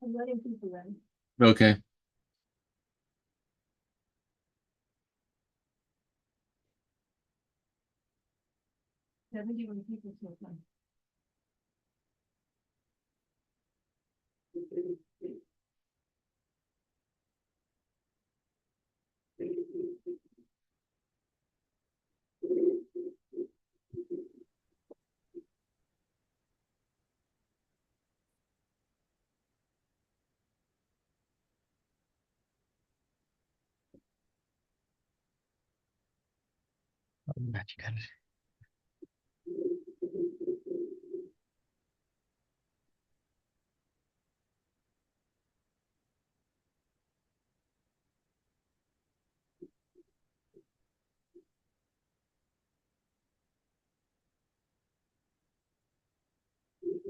I'm letting people in. Okay. People so far.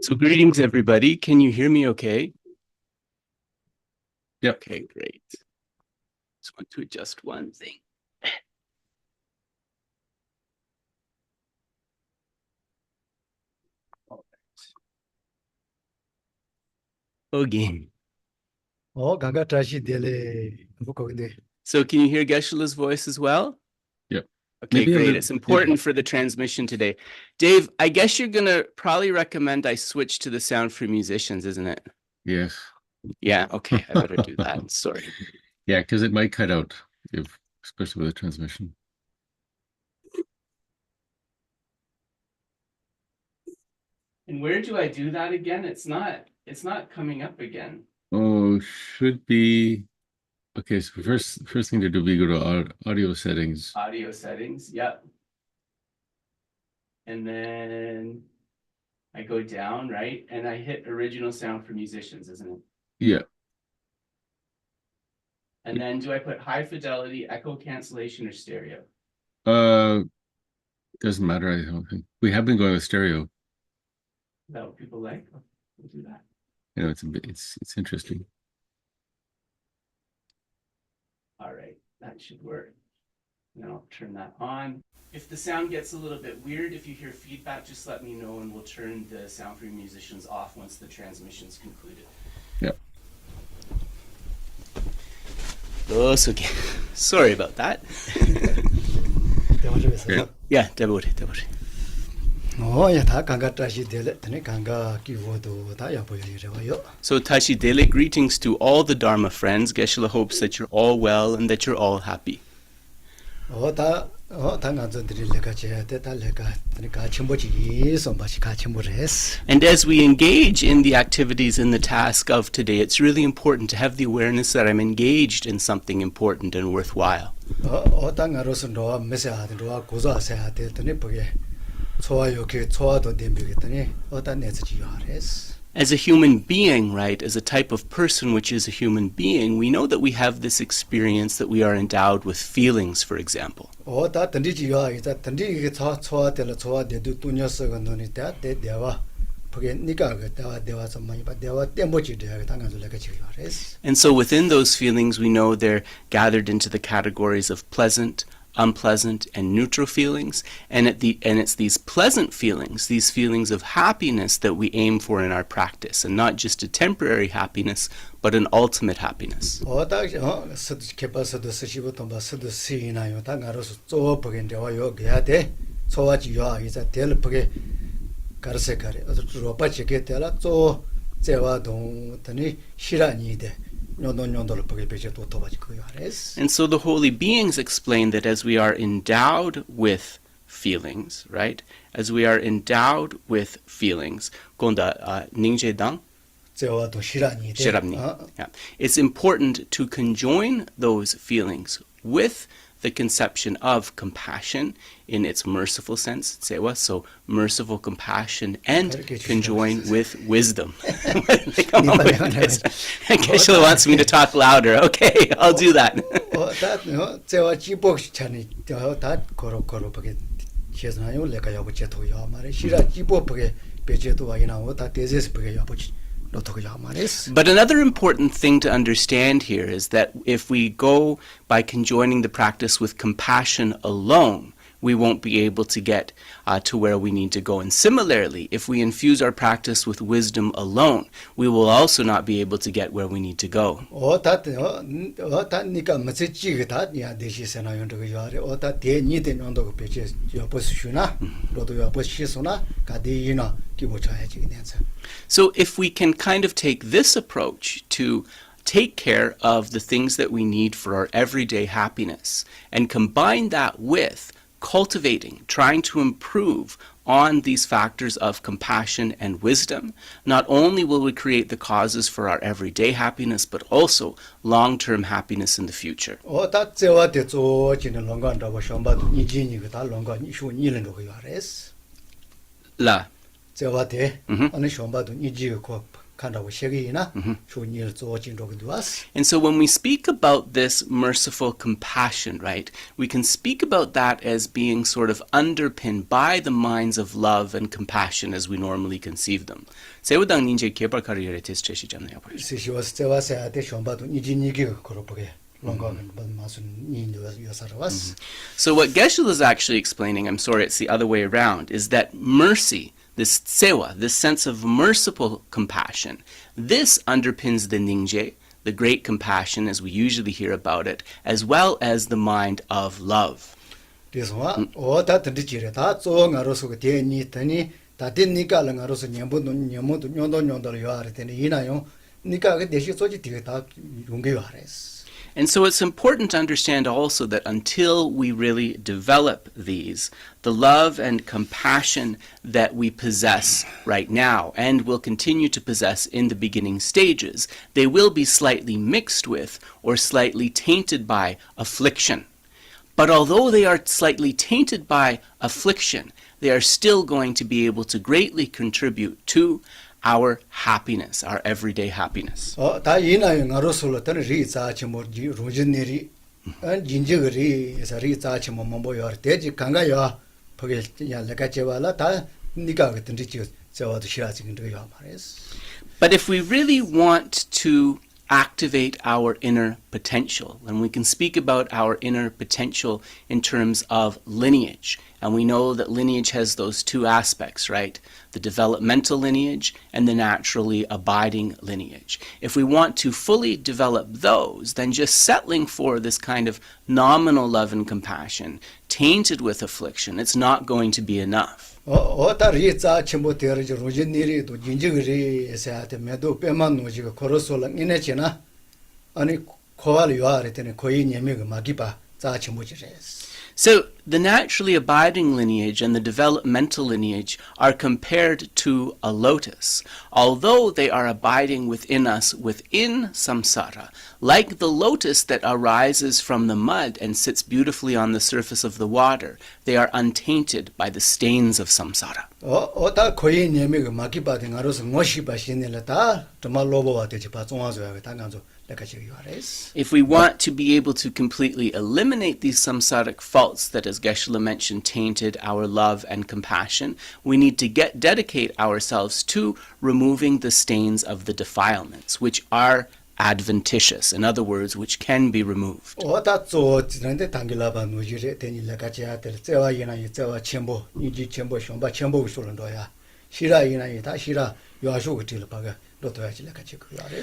So greetings, everybody. Can you hear me okay? Yep. Okay, great. Just want to adjust one thing. All right. Okay. Oh, Ganga Tashi Dele. So can you hear Geshe-la's voice as well? Yep. Okay, Maybe a great. little- It's important for the transmission today. Dave, I guess you're going to probably recommend I switch to the sound for musicians, isn't it? Yes. Yeah, okay. I better do that. Sorry. Yeah, because it might cut out, especially with the transmission. And where do I do that again? It's not coming up again. Oh, should be. Okay, so first thing to do, we go to audio settings. Audio settings, yep. And then I go down, right? And I hit original sound for musicians, isn't it? Yeah. And then do I put high fidelity, echo cancellation, or stereo? Doesn't matter, I don't think. We have been going with stereo. Is that what people like? We'll do that. You know, it's interesting. All right, that should work. Now I'll turn that on. If the sound gets a little bit weird, if you hear feedback, just let me know and we'll turn the sound for musicians off once the transmission's concluded. Yep. Oh, so okay. Sorry about that. Yeah, Debore. Oh, yeah, Ganga Tashi Dele, Ganga Kivodo, Tayapo. So Tashi Dele, greetings to all the Dharma friends. Geshe-la hopes that you're all well and that you're all happy. Oh, Tanganzo Lega, Teta Lega, Chimbochi, Sombachi Chimbores. And as we engage in the activities in the task of today, it's really important to have the awareness that I'm engaged in something important and worthwhile. Oh, Tangarosundo, Messa, Goza, Tenipoge. As a human being, right, as a type of person which is a human being, we know that we have this experience that we are endowed with feelings, for example. And so within those feelings, we know they're gathered into the categories of pleasant, unpleasant, and neutral feelings, and it's these pleasant feelings, these feelings of happiness that we aim for in our practice, and not just a temporary happiness, but an ultimate happiness. And so the holy beings explain that as we are endowed with feelings, right? As we are endowed with feelings, it's important to conjoin those feelings with the conception of compassion in its merciful sense, so merciful compassion, and conjoin with wisdom. Geshe-la wants me to talk louder. Okay, I'll do that. But another important thing to understand here is that if we go by conjoining the practice with compassion alone, we won't be able to get to where we need to go. And similarly, if we infuse our practice with wisdom alone, we will also not be able to get where we need to go. 니가 맞지지가 야 대시세나 연도가 요아래 어다 대니된 연도가 배제 요 보시슈나 로도 요 보시소나 가디이나 기보 차야지 그냥서. So if we can kind of take this approach to take care of the things that we need for our everyday happiness and combine that with cultivating, trying to improve on these factors of compassion and wisdom, not only will we create the causes for our everyday happiness, but also long-term happiness in the future. La. And so when we speak about this merciful compassion, right, we can speak about that as being sort of underpinned by the minds of love and compassion as we normally conceive them. So what Geshe is actually explaining, I'm sorry, it's the other way around, is that mercy, this tsewa, this sense of merciful compassion, this underpins the ningje, the great compassion as we usually hear about it, as well as the mind of love. And so it's important to understand also that until we really develop these, the love and compassion that we possess right now and will continue to possess in the beginning stages, they will be slightly mixed with or slightly tainted by affliction. But although they are slightly tainted by affliction, they are still going to be able to greatly contribute to our happiness, our everyday happiness. But if we really want to activate our inner potential, and we can speak about our inner potential in terms of lineage, and we know that lineage has those two aspects, right? The developmental lineage and the naturally abiding lineage. If we want to fully develop those, then just settling for this kind of nominal love and compassion, tainted with affliction, it's not going to be enough. So the naturally abiding lineage and the developmental lineage are compared to a lotus. Although they are abiding within us within samsara, like the lotus that arises from the mud and sits beautifully on the surface of the water, they are untainted by the stains of samsara. If we want to be able to completely eliminate these samsaric faults that, as Geshe mentioned, tainted our love and compassion, we need to dedicate ourselves to removing the stains of the defilements, which are adventitious, in other words, which can be removed.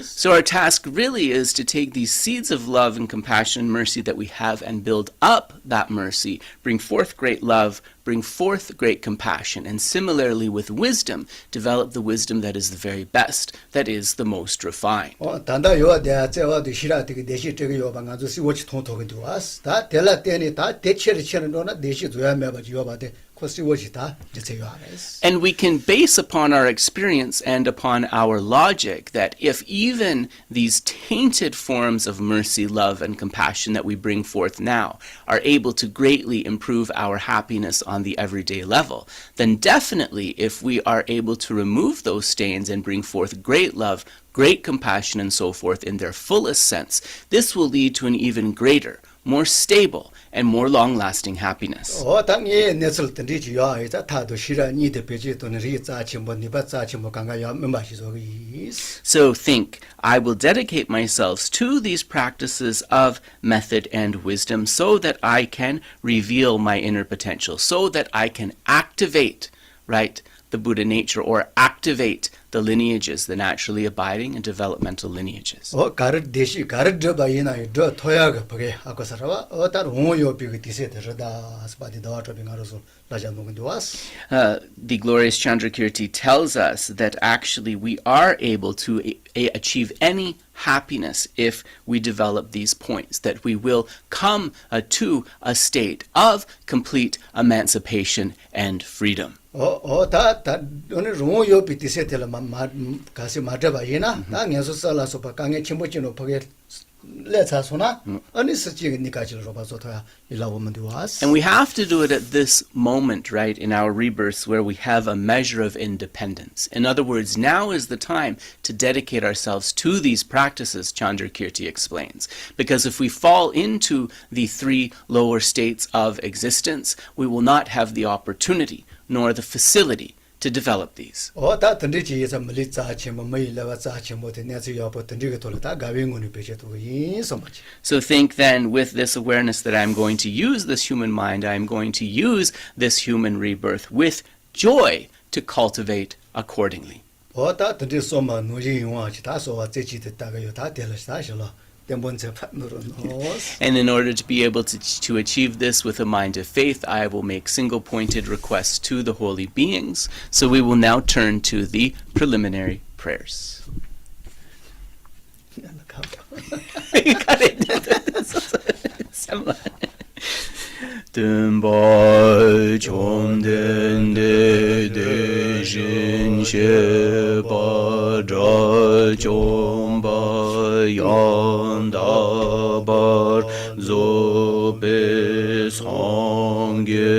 So our task really is to take these seeds of love and compassion and mercy that we have and build up that mercy, bring forth great love, bring forth great compassion, and similarly with wisdom, develop the wisdom that is the very best, that is the most refined. And we can base upon our experience and upon our logic that if even these tainted forms of mercy, love, and compassion that we bring forth now are able to greatly improve our happiness on the everyday level, then definitely if we are able to remove those stains and bring forth great love, great compassion, and so forth in their fullest sense, this will lead to an even greater, more stable, and more long-lasting happiness. 당에 내설 던지지 요아이자 타도 시라니 대표지 또는 리자 침보 니바자 침보 강가야 멤버시소기. So think, I will dedicate myself to these practices of method and wisdom so that I can reveal my inner potential, so that I can activate, right, the Buddha nature, or activate the lineages, the naturally abiding and developmental lineages. 가르데시 가르드바이나 더 토야가 버게 아고사라와 어따 오요 비게 디세더다 스바디 더와터 빙아로서 라잔동도와스. The glorious Chandrakirti tells us that actually we are able to achieve any happiness if we develop these points, that we will come to a state of complete emancipation and freedom. 다 오늘 오요 비 디세텔라 가시 마드바이나 당에서 살아서 강에 침보진로 버게 레차소나 아니 스지니까지로 로바소토야 일라보면 되와스. And we have to do it at this moment, right, in our rebirths where we have a measure of independence. In other words, now is the time to dedicate ourselves to these practices, Chandrakirti explains. Because if we fall into the three lower states of existence, we will not have the opportunity nor the facility to develop these. 다 던지지에서 멀리자 침보 메일라가 침보 되냐지 여보 던지게 돌다 가윙군이 베제도 인서 마치. So think then, with this awareness that I'm going to use this human mind, I'm going to use this human rebirth with joy to cultivate accordingly. 다 던지 소마 노지 용아치 다소와 제지됐다가 요다 될라시다실로. And in order to be able to achieve this with a mind of faith, I will make single-pointed requests to the holy beings. So we will now turn to the preliminary prayers. You got it. Dāmbā chōmdēn dē shīn shē bā rā chōmbā yāndā bār zō bē sāngyē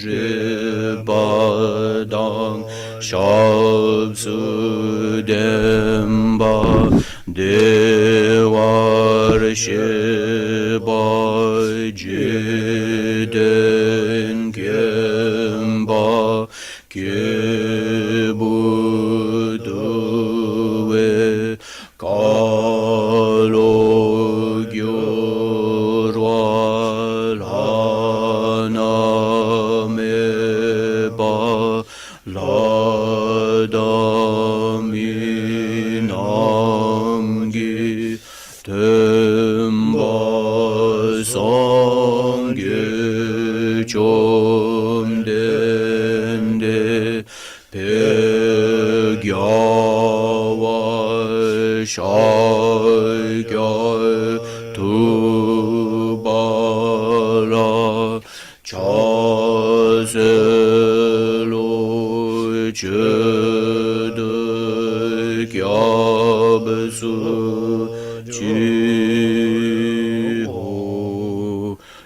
rē bā dāng shāb sū dēm bā dē wār shē bā Jiden Kemba Kebuduwe Kalo Gyurwa Lana Meba Ladaminangi Temba Sangye Chomdende Pegyawa Shaikya Tubala Chaselo Chede Kyabsu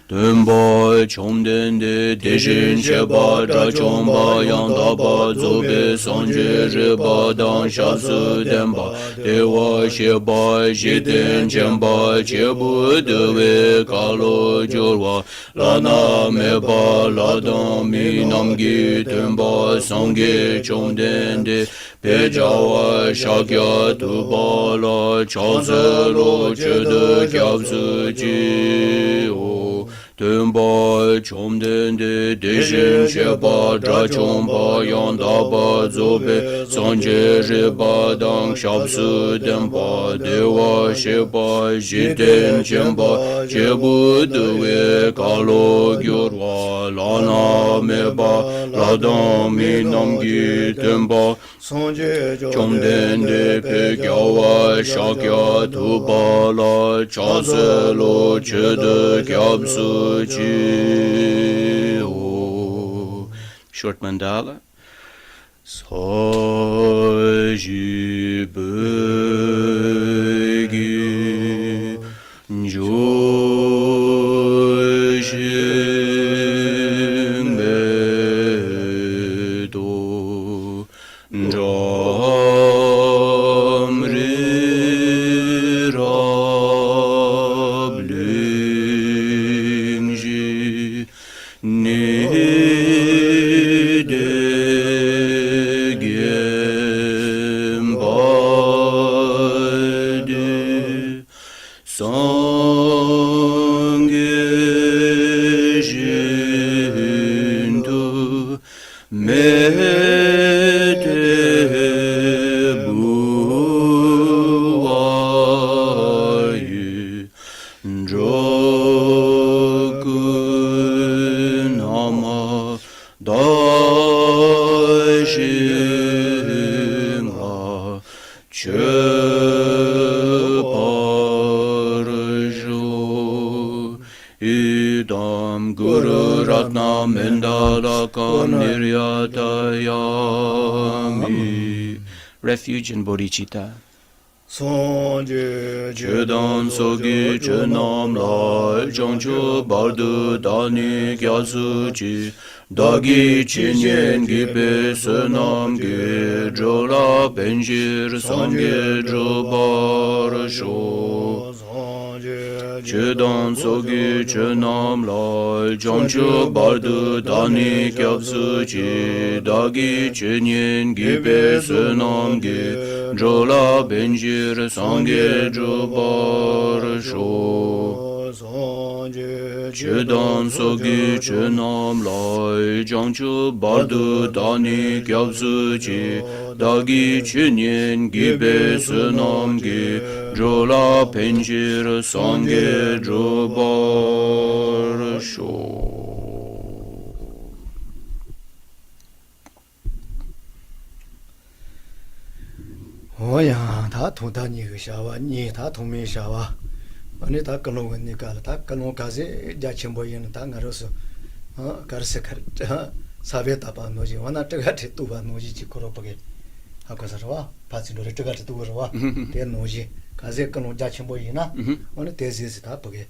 Dāmbā chōmdēndē dēshīn shēbā drā chōmbā yāndā bā dzōbē sāngyē rēbā dāng shāsū dēmbā dēwā shēbā shēdēn chēmbā chēbū dēwē kālō jōrwā lānā mēbā lādāng mī nāmgī dēmbā sāngyē chōmdēndē pēchāwā shākyā tūbālā chāsē lō chēdē kyabsū jī Dāmbā chōmdēndē dēshīn shēbā drā chōmbā yāndā bā dzōbē sāngyē rēbā dāng shābsū dēmbā dēwā shēbā shēdēn chēmbā chēbū dēwē kālō gyurwā lānā mēbā lādāng mī nāmgī dēmbā chōmdēndē pēkyāwā shākyā tūbālā chāsē lō chēdē kyabsū Short mandala. Saji begi joshin medo jamri rabli Sangye Jindu Mete Buayu Jogun Nama Dajinga Cheparjo Idam Guru Ratna Mendalakam Niryatayami. Refuge in Bodhicitta. Sanje Chedan Sogi Chenam Lai Jangchu Bardu Dani Gyasu Chi Dagi Chinyen Gibe Senam Ge Jola Benjir Sangye Jobar Sho Chedan Sogi Chenam Lai Jangchu Bardu Dani Gyasu Chi Dagi Chinyen Gibe Senam Ge Jola Benjir Sangye Jobar Sho Chedan Sogi Chenam Lai Jangchu Bardu Dani Gyabsu Chi Dagi Chinyen Gibe Senam Ge Jola Benjir Sangye Jobar Sho. 오야 다 도다니 그 샤와 니다 도미 샤와 아니 다 걸어온 니까 다 걸어 가지 자침 보이는 다 가르서 가르서 사베다 바 노지 와나 뜨가티 두바 노지 지코로 보게 하고서와 바지노를 뜨가티 두고와 대 노지 가지 걸어 자침 보이나 어느 대지에서 다 보게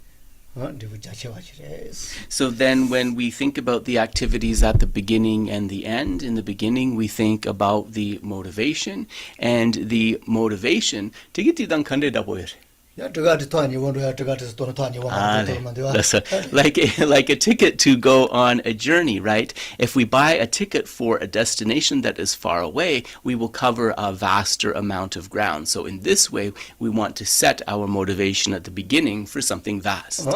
So then when we think about the activities at the beginning and the end, in the beginning we think about the motivation, and the motivation tigitan kandeda boyer. Like a ticket to go on a journey, right? If we buy a ticket for a destination that is far away, we will cover a vaster amount of ground. So in this way, we want to set our motivation at the beginning for something vast.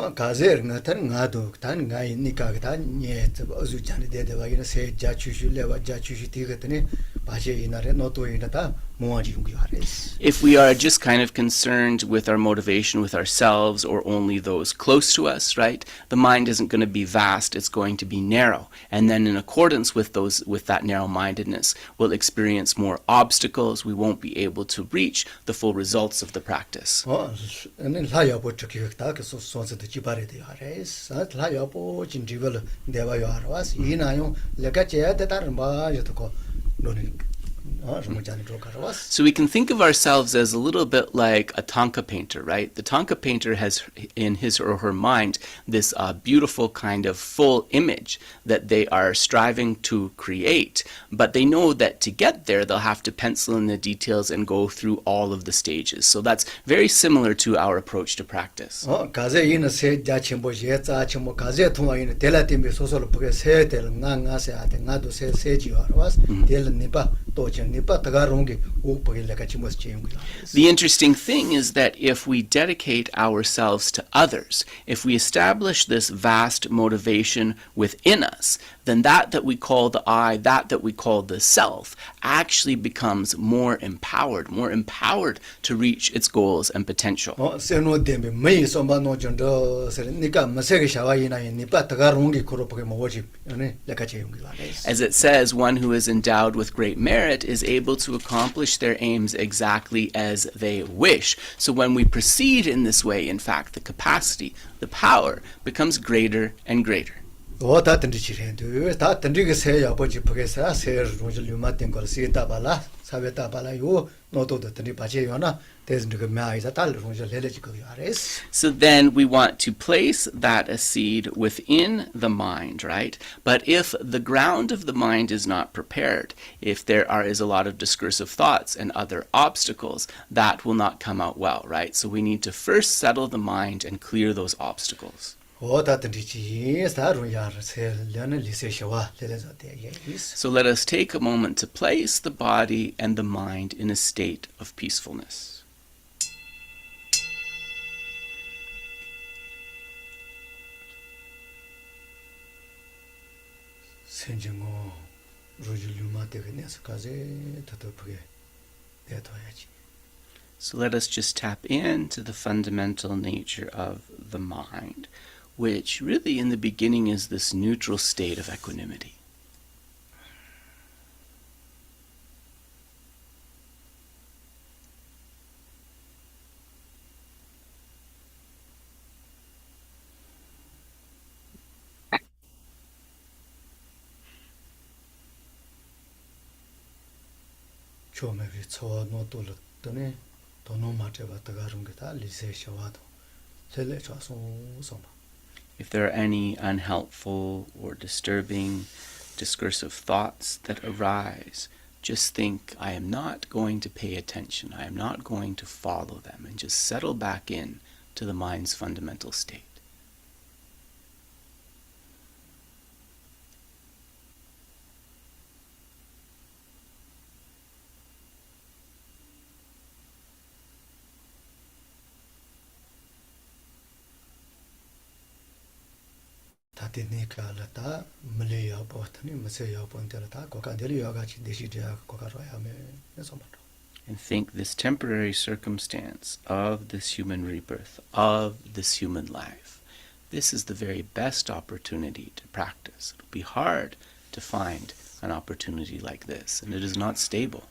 If we are just kind of concerned with our motivation with ourselves or only those close to us, right? The mind isn't going to be vast, it's going to be narrow. And then in accordance with that narrow-mindedness, we'll experience more obstacles, we won't be able to reach the full results of the practice. So we can think of ourselves as a little bit like a Thangka painter, right? The Thangka painter has in his or her mind this beautiful kind of full image that they are striving to create, but they know that to get there they'll have to pencil in the details and go through all of the stages. So that's very similar to our approach to practice. The interesting thing is that if we dedicate ourselves to others, if we establish this vast motivation within us, then that we call the I, that we call the self, actually becomes more empowered to reach its goals and potential. As it says, one who is endowed with great merit is able to accomplish their aims exactly as they wish. So when we proceed in this way, in fact, the capacity, the power becomes greater and greater. So then we want to place that seed within the mind, right? But if the ground of the mind is not prepared, if there is a lot of discursive thoughts and other obstacles, that will not come out well, right? So we need to first settle the mind and clear those obstacles. So let us take a moment to place the body and the mind in a state of peacefulness. senjingo rujuluma tegenes kaze tatopuge detoyaji. So let us just tap into the fundamental nature of the mind, which really in the beginning is this neutral state of equanimity. Chomevi tsowa no tolo tone tono mateba tagarungita lise shawado tele chason soma. If there are any unhelpful or disturbing discursive thoughts that arise, just think, I am not going to pay attention, I am not going to follow them, and just settle back in to the mind's fundamental state. Tatinika lata Malaya botany, Masaya pontelata, Cocadeli Yogachi Deshija Cocaroyame, and so much. And think this temporary circumstance of this human rebirth, of this human life, this is the very best opportunity to practice. It will be hard to find an opportunity like this, and it is not stable.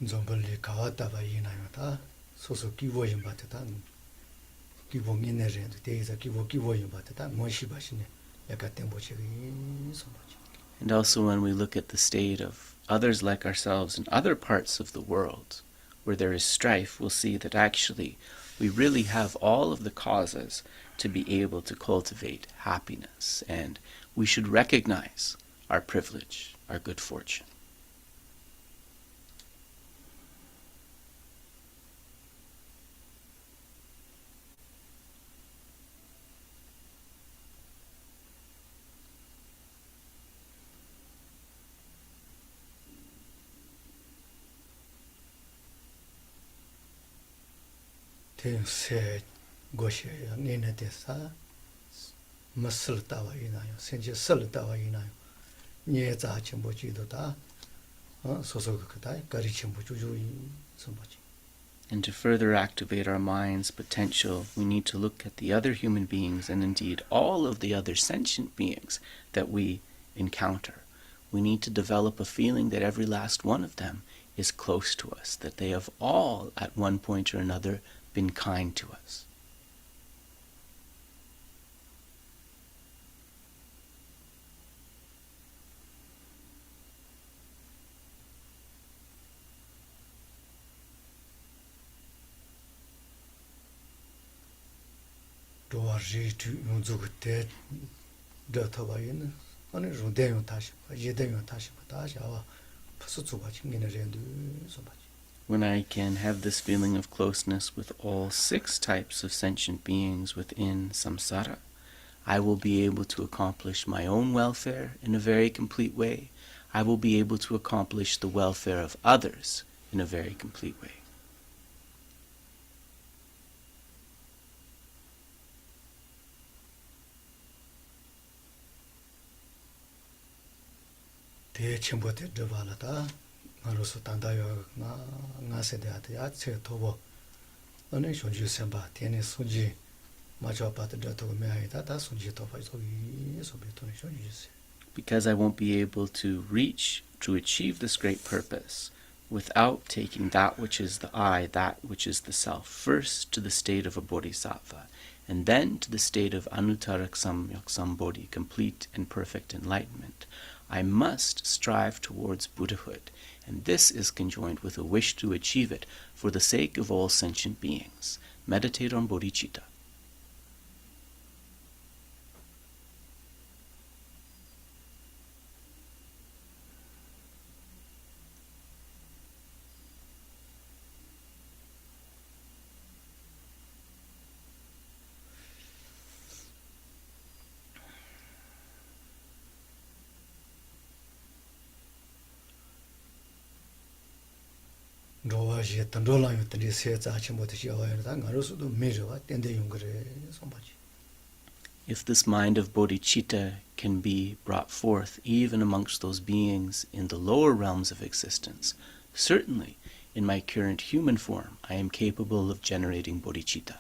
Zombali Kawataba Yinayota, Soso Kivo Yambatata, Kivo Minerin, the days of Kivo Yambatata, Moshibashine, Yakatembochi, so much. And also when we look at the state of others like ourselves in other parts of the world, where there is strife, we'll see that actually we really have all of the causes to be able to cultivate happiness, and we should recognize our privilege, our good fortune. Se Goshe, Nina Desa, Muscle Tawa Inayo, Senja Sultawa Inayo, Nieta Chimbochi Dota, Sosokatai, Garichimboju, so much. And to further activate our mind's potential, we need to look at the other human beings and indeed all of the other sentient beings that we encounter. We need to develop a feeling that every last one of them is close to us, that they have all, at one point or another, been kind to us. Doarji to Unzugate, Datawain, on a Rudeon Tash, Yedeon Tash, Patasha, Pasutsuaching in a rendu so much. When I can have this feeling of closeness with all 6 types of sentient beings within samsara, I will be able to accomplish my own welfare in a very complete way. I will be able to accomplish the welfare of others in a very complete way. Te Chimbote Devalata. Maroso Tandayo Nase de Atiatse Tobo. Only should you send back Tiene Suji, much about the Dato Meaita, Suji Topa, so you say. Because I won't be able to reach, to achieve this great purpose, without taking that which is the I, that which is the self, first to the state of a bodhisattva, and then to the state of anuttaraksam yaksam bodhi, complete and perfect enlightenment. I must strive towards Buddhahood, and this is conjoined with a wish to achieve it for the sake of all sentient beings. Meditate on bodhicitta. If this mind of bodhicitta can be brought forth even amongst those beings in the lower realms of existence, certainly in my current human form I am capable of generating bodhicitta.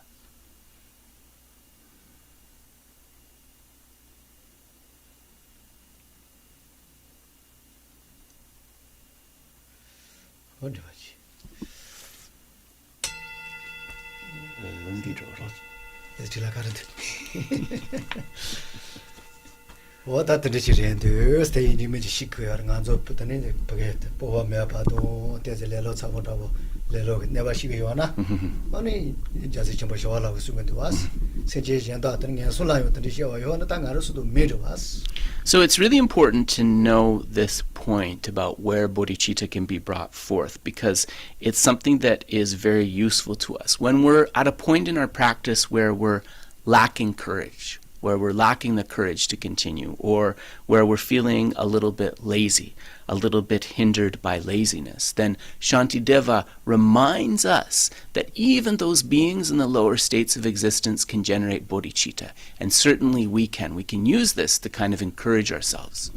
What the children stay in the image shikwer and Ganzo put an in the Poa Meapado, there's a little Savotavo, Lelo, never Shiviana. Only just a Chambashala was soon to us. Sage and Datan and Sula, the show, Yonatangaros to mid of us. So it's really important to know this point about where bodhicitta can be brought forth, because it's something that is very useful to us. When we're at a point in our practice where we're lacking courage, where we're lacking the courage to continue, or where we're feeling a little bit lazy, a little bit hindered by laziness, then Shantideva reminds us that even those beings in the lower states of existence can generate bodhicitta, and certainly we can. We can use this to kind of encourage ourselves.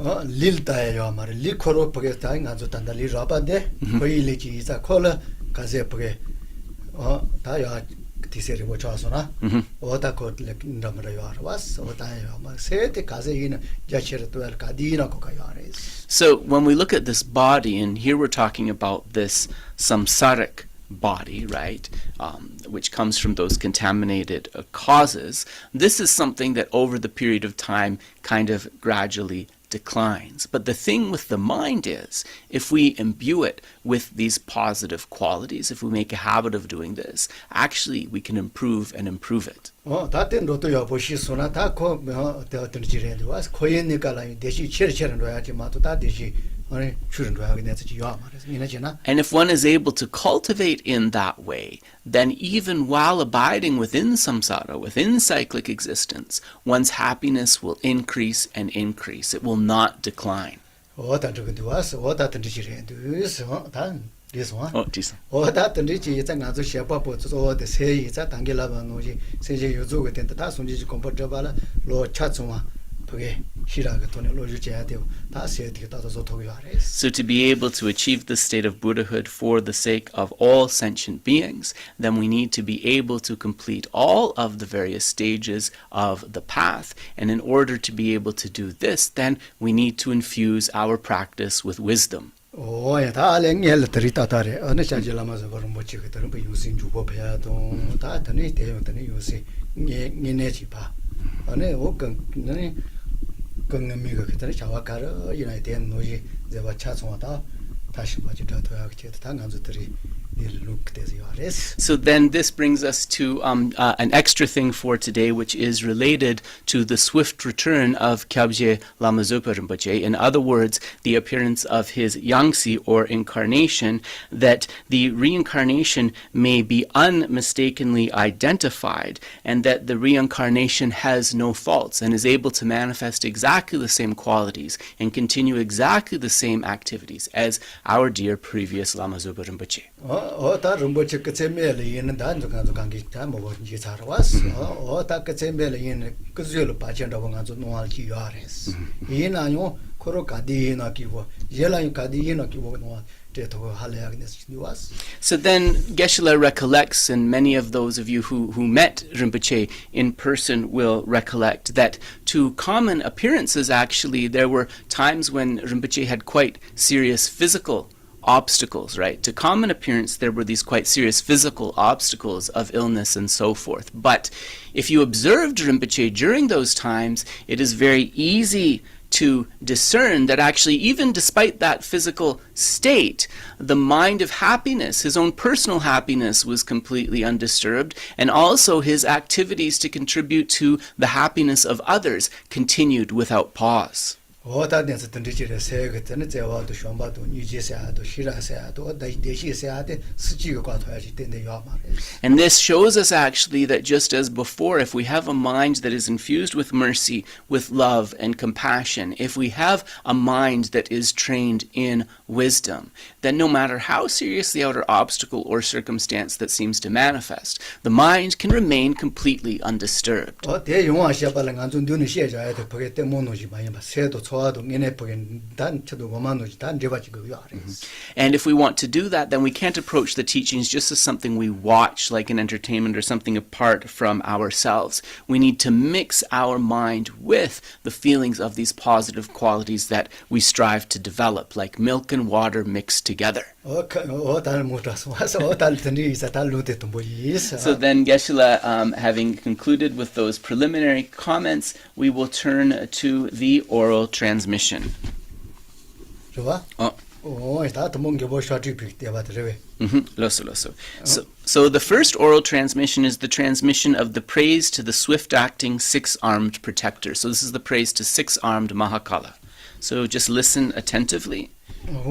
So when we look at this body, and here we're talking about this samsaric body, right, which comes from those contaminated causes, this is something that over the period of time kind of gradually declines. But the thing with the mind is, if we imbue it with these positive qualities, if we make a habit of doing this, actually we can improve and improve it. And if one is able to cultivate in that way, then even while abiding within samsara, within cyclic existence, one's happiness will increase and increase. It will not decline. Oh, so to be able to achieve this state of Buddhahood for the sake of all sentient beings, then we need to be able to complete all of the various stages of the path. And in order to be able to do this, then we need to infuse our practice with wisdom. Oh, yeah, Kyabje Lama Zopa Rinpoche using Jubo Peaton, Tatani, you see, Ninechipa. So then this brings us to an extra thing for today, which is related to the swift return of Kyabje Lama Zopa Rinpoche. In other words, the appearance of his Yangtze or incarnation, that the reincarnation may be unmistakenly identified, and that the reincarnation has no faults and is able to manifest exactly the same qualities and continue exactly the same activities as our dear previous Lama Zopa Rinpoche. That Rinpoche Katsembele in the time of Jitaras, or Takatsembele in Kuzulu Pachanda Wanganzo Noal Kiares. In Ayo, Korokadi in Akivo, Yela in Kadi in Akivo. So then Geshe recollects, and many of those of you who met Rinpoche in person will recollect, that to common appearances actually there were times when Rinpoche had quite serious physical obstacles, right? To common appearance there were these quite serious physical obstacles of illness and so forth. But if you observed Rinpoche during those times, it is very easy to discern that actually even despite that physical state, the mind of happiness, his own personal happiness, was completely undisturbed, and also his activities to contribute to the happiness of others continued without pause. 어다 된서 던지지를 세게 되는 제와도 쇼바도 뉴지세아도 시라세아도 대시세아데 스지가 과토야지 된데 요 말이에요. And this shows us actually that just as before, if we have a mind that is infused with mercy, with love and compassion, if we have a mind that is trained in wisdom, then no matter how serious the outer obstacle or circumstance that seems to manifest, the mind can remain completely undisturbed. 대용화 시아발랑 안좀 눈이 시에져야 돼. 그게 때문에 많이 봐. 새도 좋아도 얘네 보긴 단체도 고만노지 단 제바지 그거 알아요. And if we want to do that, then we can't approach the teachings just as something we watch, like an entertainment or something apart from ourselves. We need to mix our mind with the feelings of these positive qualities that we strive to develop, like milk and water mixed together. So then, Geshe-la, having concluded with those preliminary comments, we will turn to the oral transmission. So the first oral transmission is the transmission of the praise to the swift-acting six-armed protector. So this is the praise to six-armed Mahakala. So just listen attentively. Yeah.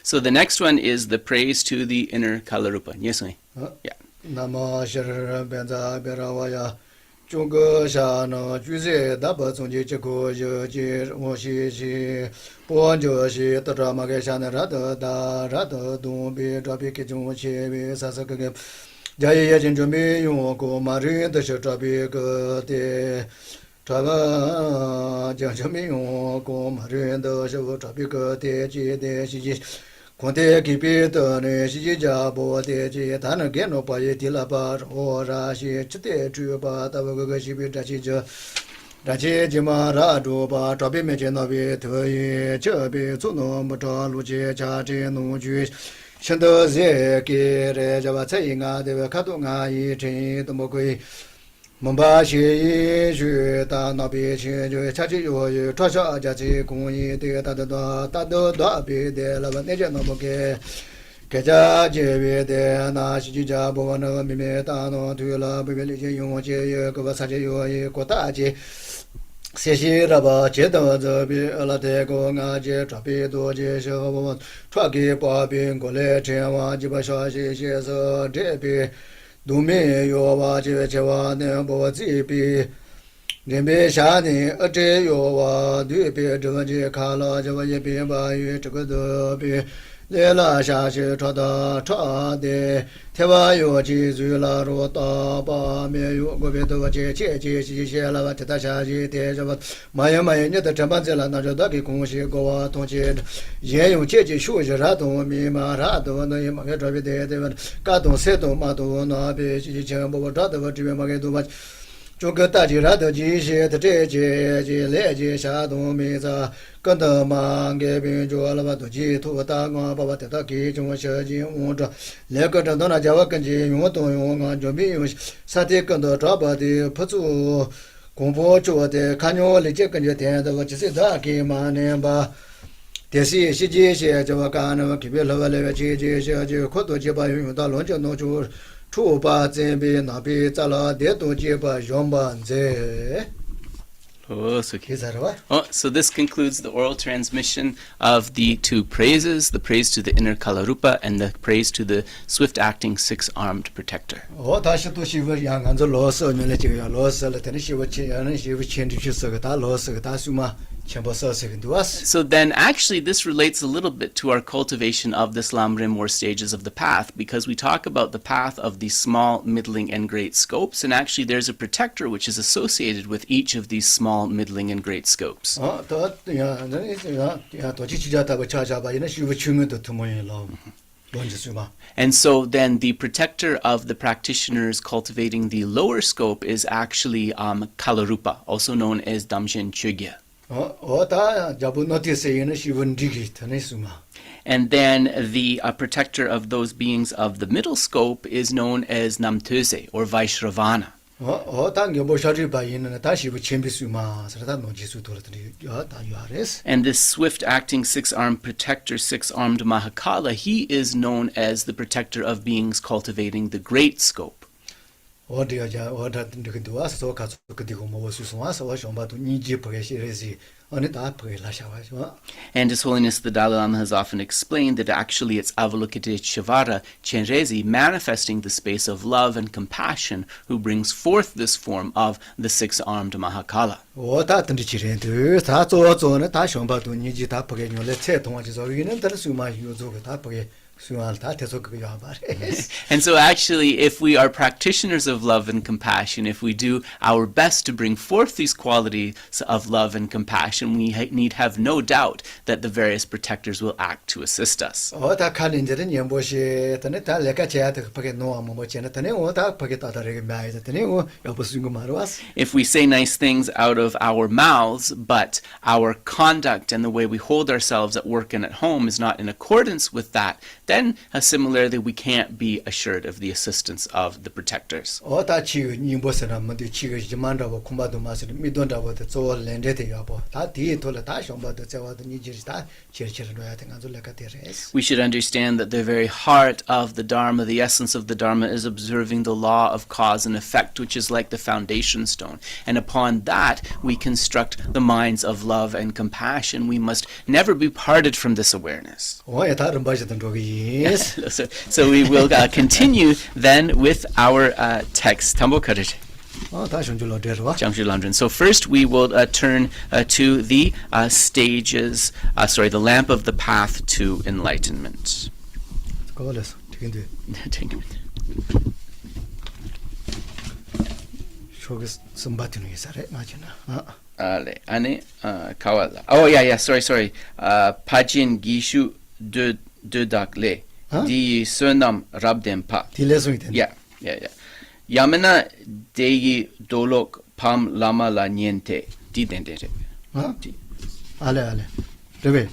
So the next one is the praise to the inner Kalarupa. Yes, yeah. Conte kipito ne shija bo de ji tan ge no pa ye ti la ba ro ra shi chite chu ba ta ba ge shi bi da chi je da che ji ma ra do ba ta bi me je no bi de ye che bi zu no mo ta lu je cha je no ju shen de ze ge re ja ba ce nga de ka do nga yi chen de mo gui Mumba shi ju ta na bi chi ju cha chi yo yu cha sha ja chi gong yi de ta da bi de la ba ne je no mo ke ja je bi de na shi ji ja bo na mi me ta no tu la bi li je yong je ye ko ba sa je yo ye ko ta je se shi ra ba je da ze bi la de go nga je cha bi do je she bo chua ge ba bi go le chen wa ji ba sha shi she zo de bi Dume yowa jive chewa ne bo zibi Nimbe shani ate yowa dubi zhivanji kala jiva yibi ba yu zhiga dubi Lela shashi chada chade Tewa yu ji zui la ru ta ba me yu gobi duwa chi chi chi chi shi la wa tita shashi te jiva Maya maya nida chamban zila na jada ki kong shi gowa tong chi Yen yu chi chi shu shi ra dong mi ma ra dong na yi ma ge chabi de de Ka dong se dong ma dong na bi chi chi chen bo bo cha dong jive ma ge du ma Chukka taji rata ji she te che che ji le ji sha dong mi za Gan de ma ge bin ju la ba du ji tu ta nga ba ba te ta ki chung she ji wu zha Le ge zhang dong na jia wa gen ji yong dong yong nga zhong bi yong sa te gen de zha ba de pu zu gong bo zhuo de kan yong li jie gen jie tian de wa ji se da ki ma nian ba De si shi ji xie zhe wa gan na ki bi le wa le we ji ji xie ji ku du ji ba yong yong da long jian no zhu Chu ba zhen bi na bi za la de du ji ba yong ba zhe So this concludes the oral transmission of the two praises, the praise to the inner Kalarupa and the praise to the swift-acting six-armed protector. So then actually this relates a little bit to our cultivation of the Slamrim or stages of the path, because we talk about the path of the small, middling, and great scopes, and actually there's a protector which is associated with each of these small, middling, and great scopes. And so then the protector of the practitioners cultivating the lower scope is actually Kalarupa, also known as Damshen Chögye. And then the protector of those beings of the middle scope is known as Namtöse or Vaishravana. And this swift-acting six-armed protector, six-armed Mahakala, he is known as the protector of beings cultivating the great scope. And His Holiness the Dalai Lama has often explained that actually it's Avalokiteshvara Chenrezi manifesting the space of love and compassion who brings forth this form of the six-armed Mahakala. And so actually, if we are practitioners of love and compassion, if we do our best to bring forth these qualities of love and compassion, we need have no doubt that the various protectors will act to assist us. If we say nice things out of our mouths, but our conduct and the way we hold ourselves at work and at home is not in accordance with that, then similarly we can't be assured of the assistance of the protectors. We should understand that the very heart of the Dharma, the essence of the Dharma, is observing the law of cause and effect, which is like the foundation stone. And upon that we construct the minds of love and compassion. We must never be parted from this awareness. So we will continue then with our text. So first we will turn to the stages, the lamp of the path to enlightenment. Sorry. Pajin Gishu de Dakle. Di Sonam Rabden Pa. Yeah. Yamana Degi Dolok Pam Lama La Niente. Di Dendere. Ale. Rebe.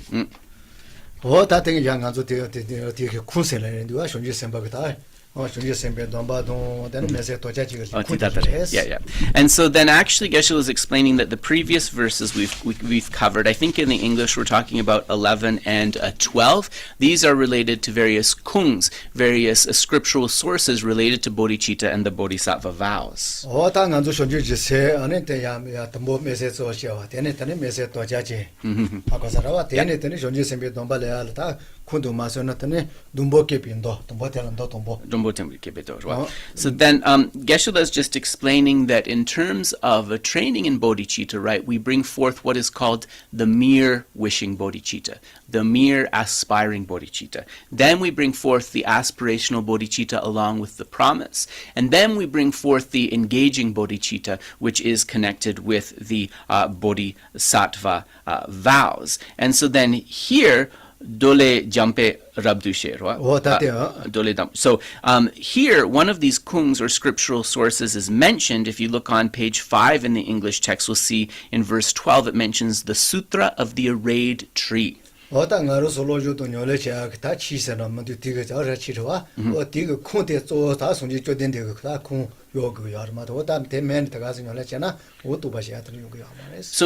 Oh, that thing young answer to the Kunsel and do I should just send back. Yeah. And so then actually Geshe was explaining that the previous verses we've covered, I think in the English we're talking about 11 and 12. These are related to various kungs, various scriptural sources related to bodhicitta and the bodhisattva vows. So then Geshe is just explaining that in terms of training in bodhicitta, right, we bring forth what is called the mere wishing bodhicitta, the mere aspiring bodhicitta. Then we bring forth the aspirational bodhicitta along with the promise. And then we bring forth the engaging bodhicitta, which is connected with the bodhisattva vows. And so then here, Dole Jampe Rabdushe. So here, one of these kungs or scriptural sources is mentioned. If you look on page 5 in the English text, we'll see in verse 12 it mentions the Sutra of the Arrayed Tree. So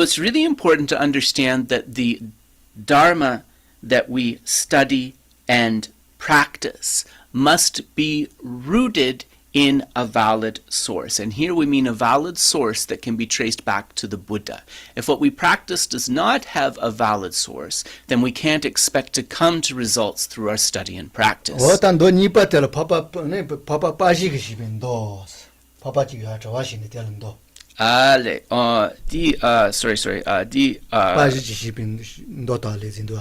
it's really important to understand that the Dharma that we study and practice must be rooted in a valid source. And here we mean a valid source that can be traced back to the Buddha. If what we practice does not have a valid source, then we can't expect to come to results through our study and practice. 바지 지시빈 너도 레진도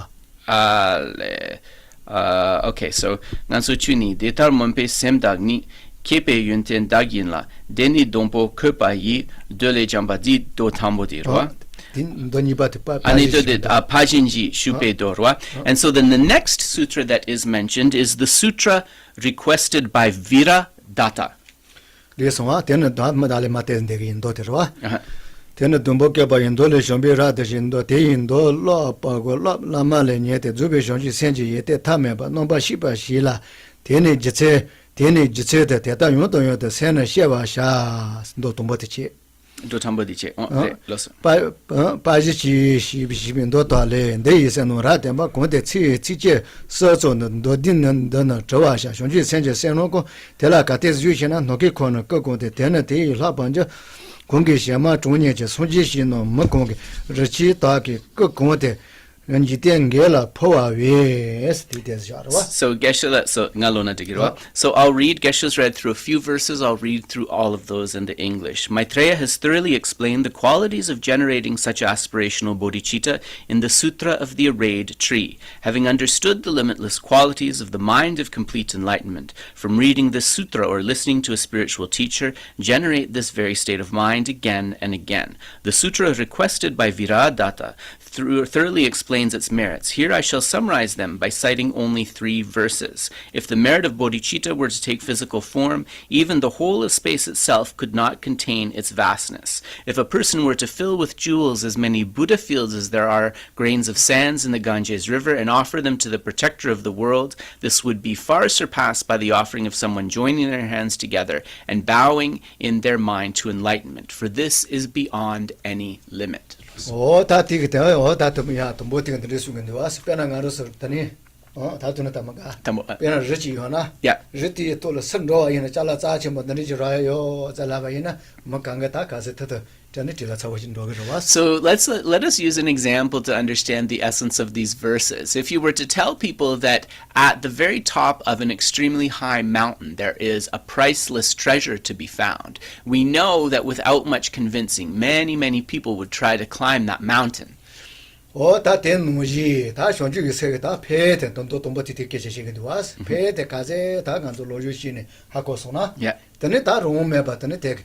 Okay, so nanso chuni detar mompe semdagni kepe yunten daginla deni dompo köpayi dole jambadi do tambodi rwa. Pajinji shupe dorwa. And so then the next sutra that is mentioned is the sutra requested by Vira Datta. 레송아 되는 다음에 마테는 되게 인도들와 되는 돈복게 봐 인도를 좀비라 대신도 대인도 로빠고 라마레 녀테 주베 정지 센지 예테 타메 봐 nomba 시바 시라 되네 지체 데 대다 용도요데 센나 셰바샤 도 돈보티치 Do tambodiche. Loso. 바지치 시비시빈도 달레 내이세노라 데마 고데 치치제 서존은 도딘는 더나 저와샤 정지 센제 센노고 데라가테스 유시나 노게 코너 거고데 되네 데 라반저 공개시마 중년제 손지시노 먹공개 르치 다기 거고데 So Geshe, so ngalona digirwa. So I'll read. Geshe's read through a few verses. I'll read through all of those into English. Maitreya has thoroughly explained the qualities of generating such aspirational bodhicitta in the Sutra of the Arrayed Tree. Having understood the limitless qualities of the mind of complete enlightenment, from reading this sutra or listening to a spiritual teacher, generate this very state of mind again and again. The sutra requested by Viradatta thoroughly explains its merits. Here I shall summarize them by citing only 3 verses. If the merit of bodhicitta were to take physical form, even the whole of space itself could not contain its vastness. If a person were to fill with jewels as many Buddha fields as there are grains of sands in the Ganges River and offer them to the protector of the world, this would be far surpassed by the offering of someone joining their hands together and bowing in their mind to enlightenment, for this is beyond any limit. 다티기다 뭐티가 들으시면 와서 빼나가로서 더니 다투나 담아가 빼나 르지요나 르티 또를 선로 이나 잘라 짜치 뭐 너니지라요 잘라바이나 뭐 강가다 가세터 So let us use an example to understand the essence of these verses. If you were to tell people that at the very top of an extremely high mountain there is a priceless treasure to be found, we know that without much convincing, many people would try to climb that mountain. 다 된무지 다 손주기 세다 페데 돈도 돈버티티게 제시게도 와스 페데 가제 다 간도 로주시네 하고서나 근데 다 롬메 바트네 데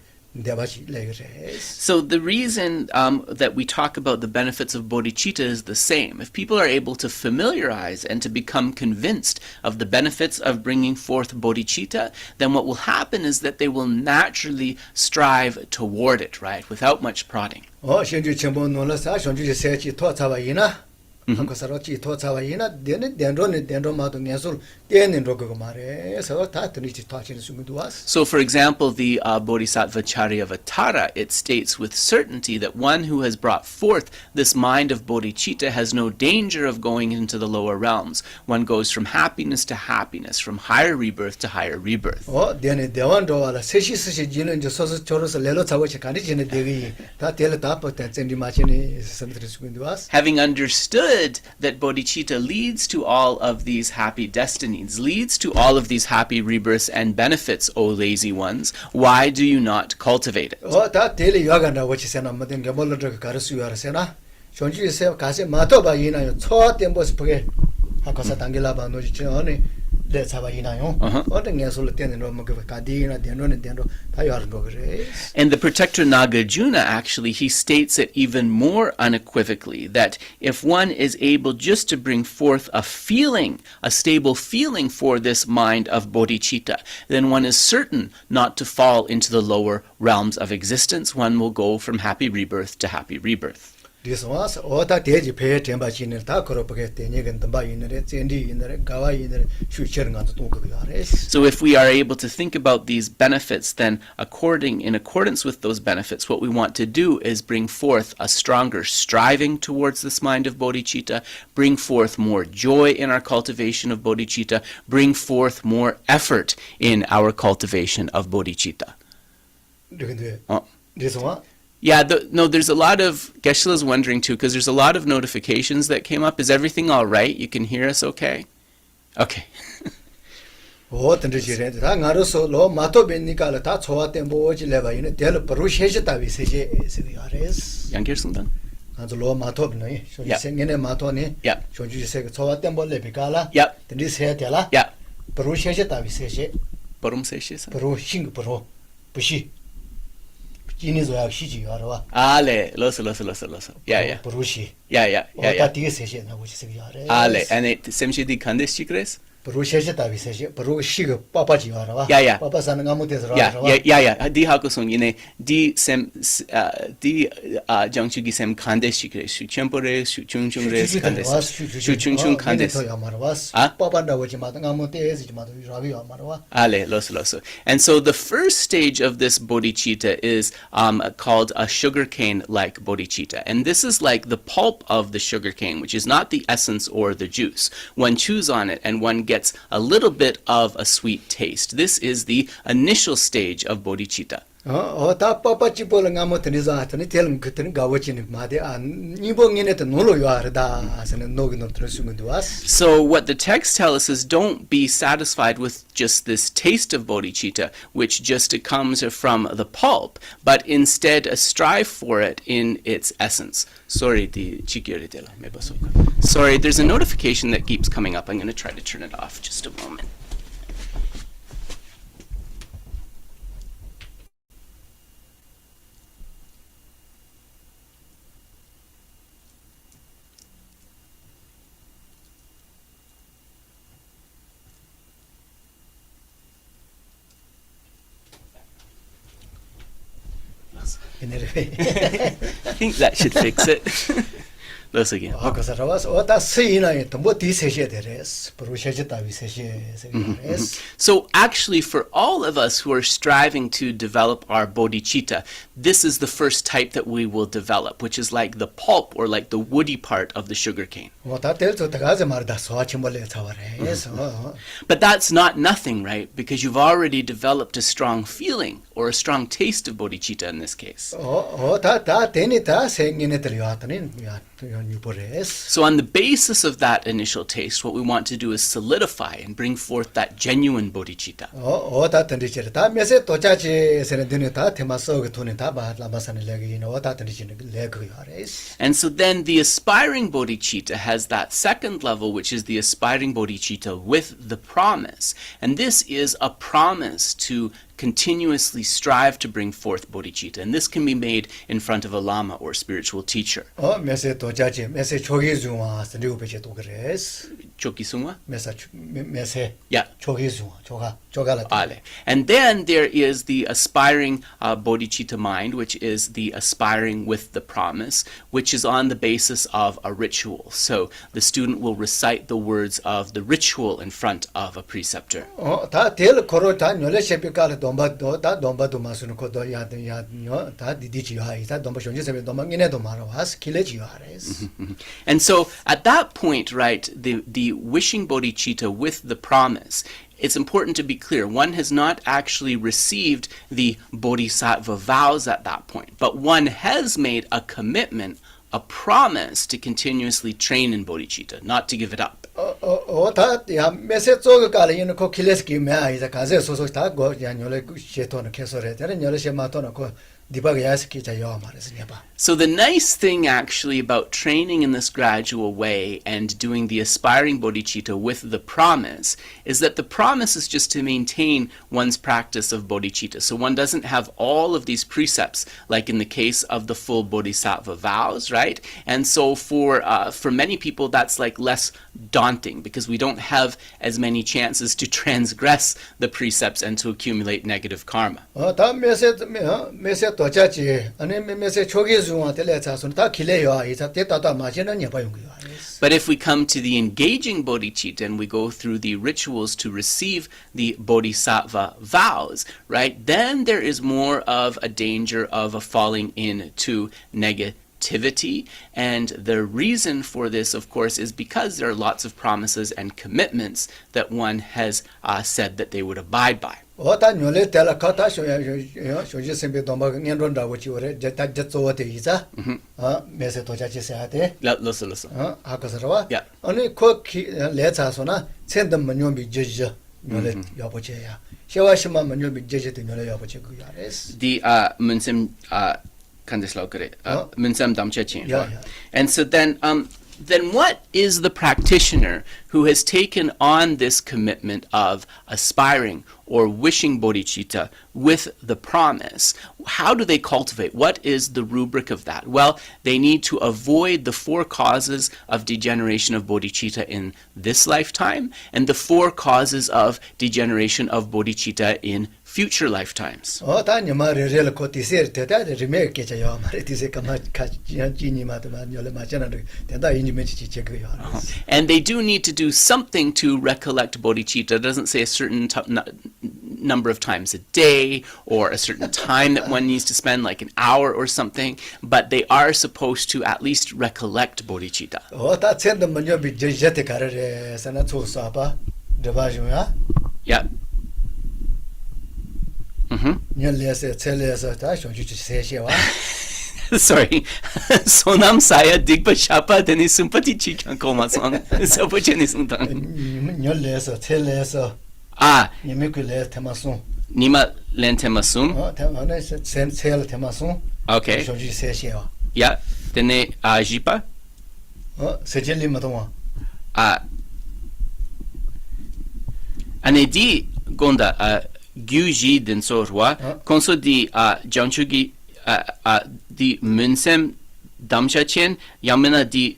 So the reason that we talk about the benefits of bodhicitta is the same. If people are able to familiarize and to become convinced of the benefits of bringing forth bodhicitta, then what will happen is that they will naturally strive toward it, right, without much prodding. So for example, the Bodhisattva Charyavatara, it states with certainty that one who has brought forth this mind of bodhicitta has no danger of going into the lower realms. One goes from happiness to happiness, from higher rebirth to higher rebirth. Having understood that bodhicitta leads to all of these happy destinies, leads to all of these happy rebirths and benefits, O lazy ones, why do you not cultivate it? And the protector Nagarjuna, actually, he states it even more unequivocally, that if one is able just to bring forth a feeling, a stable feeling for this mind of bodhicitta, then one is certain not to fall into the lower realms of existence. One will go from happy rebirth to happy rebirth. So if we are able to think about these benefits, then in accordance with those benefits, what we want to do is bring forth a stronger striving towards this mind of bodhicitta, bring forth more joy in our cultivation of bodhicitta, bring forth more effort in our cultivation of bodhicitta. Yeah, there's a lot of, Geshe-la's wondering too, because there's a lot of notifications that came up. Is everything all right? You can hear us okay? Okay. tendricire da ngaroso lo mato benikala ta chowa tembo ji leba ine del parusheje ta viseje seyares Yang Sundan. anzo lo mato nei so sengene mato ne Yeah. shoji se chowa tembo lebikala Yeah. tendri se tela Yeah. parusheje ta viseje Parum Seshes. paru sing paru bushi jini zo ya shiji yarwa Ale, loso. Yeah. parushi Yeah. ta ti seje na wuji seyares Ale, and it semshi di kandes chikres? parusheje ta viseje paru shiga papa ji yarwa Yeah. papa san ngamu te zara Yeah. Di hakusung ine di sem di jangchugi sem kandes chikres. Shu chempore, shu chung res kandes. Shu chung kandes. Papanda wuji ma ngamu te ezi ma ravi amarwa Ale, loso. And so the first stage of this bodhicitta is called a sugarcane-like bodhicitta. And this is like the pulp of the sugarcane, which is not the essence or the juice. One chews on it and one gets a little bit of a sweet taste. This is the initial stage of bodhicitta. ta papa chi bol ngamu te ni za te ni tel ngten gawachi ni ma de an ni bo ngine te nolo yo arda asene nogi no tresumu duas So what the text tells us is don't be satisfied with just this taste of bodhicitta, which just comes from the pulp, but instead strive for it in its essence. Sorry, there's a notification that keeps coming up. I'm going to try to turn it off. Just a moment. I think that should fix it. Let's again. akasarawas ta seina e tombo ti seje deres parusheje ta viseje seyares So actually, for all of us who are striving to develop our bodhicitta, this is the first type that we will develop, which is like the pulp or like the woody part of the sugarcane. ta tel to ta ga marda so chimole thawares But that's not nothing, right? Because you've already developed a strong feeling or a strong taste of bodhicitta in this case. ta teni ta sengine tel yo atanin ya ni pores So on the basis of that initial taste, what we want to do is solidify and bring forth that genuine bodhicitta. ta tendricire ta mese to cha che sene dine ta temaso ge tuni ta ba la basane legi no ta tendricire legi yares And so then the aspiring bodhicitta has that second level, which is the aspiring bodhicitta with the promise. And this is a promise to continuously strive to bring forth bodhicitta. And this can be made in front of a lama or spiritual teacher. mese to cha che mese chogi zuma sene u peche to gres Chokisungwa? mese Yeah. chogi zuma choga la Ale. And then there is the aspiring bodhicitta mind, which is the aspiring with the promise, which is on the basis of a ritual. So the student will recite the words of the ritual in front of a preceptor. ta tel koro ta nyole shepi kala domba do ta domba do masunu ko do ya nyo ta didi ji ha ta domba shonje sebe domba ngine do maro has kile ji hares And so at that point, right, the wishing bodhicitta with the promise, it's important to be clear, one has not actually received the bodhisattva vows at that point, but one has made a commitment, a promise to continuously train in bodhicitta, not to give it up. ta ya mese zog kala yin ko kiles ki me ai ta kaze so ta go ya nyole she to no keso re tere nyole she ma to no ko dibag yas ki cha yo mares ne ba So the nice thing actually about training in this gradual way and doing the aspiring bodhicitta with the promise is that the promise is just to maintain one's practice of bodhicitta. So one doesn't have all of these precepts like in the case of the full bodhisattva vows, right? And so for many people that's like less daunting because we don't have as many chances to transgress the precepts and to accumulate negative karma. ta mese to cha chi ane mese chogi zuma tele cha sun ta kile yo ai ta te ta ta ma chen ne ba yung yo But if we come to the engaging bodhicitta and we go through the rituals to receive the bodhisattva vows, right, then there is more of a danger of falling into negativity. And the reason for this, of course, is because there are lots of promises and commitments that one has said that they would abide by. ta nyole tela ka ta sho je sembe domba ngen ron da wo chi ore je ta je zo te iza mese to cha chi sa te Listen. ha ka sa wa Yeah. ane ko ki le cha so na chen dam ma nyom bi je je 녀레 여보체야 샤와시마 만요 비제제도 녀레 여보체 그 야레스 The Munsem Kandislaukare, Munsem Damchachin. Yeah. And so then what is the practitioner who has taken on this commitment of aspiring or wishing bodhicitta with the promise? How do they cultivate? What is the rubric of that? Well, they need to avoid the 4 causes of degeneration of bodhicitta in this lifetime and the 4 causes of degeneration of bodhicitta in future lifetimes. 다니마 레레를 코티세르 테다 리메케 자요 마레티세 카마 카지니마도 녀레 마찬가지 된다 이니메치 제거요. And they do need to do something to recollect bodhicitta. It doesn't say a certain number of times a day or a certain time that one needs to spend, like an hour or something, but they are supposed to at least recollect bodhicitta. 다 첸도 먼저 비제제테 가르레 사나 초사바 데바주야. Yeah. 녀레세 첼레서 다 쇼주치 세시와. Sorry. Sonam saya digpa shapa deni sumpati chikan komasang. Sapocheni suntang. 녀레서 첼레서 니메클레 테마송. Nima lentemasum. 테마네서 첼 테마송. Okay. 쇼주치 세시와. Yeah. Dene jipa. 세jel리 마동와. Anedi gonda gyuji den sorwa konso di janchugi di munsem damchachen yamena di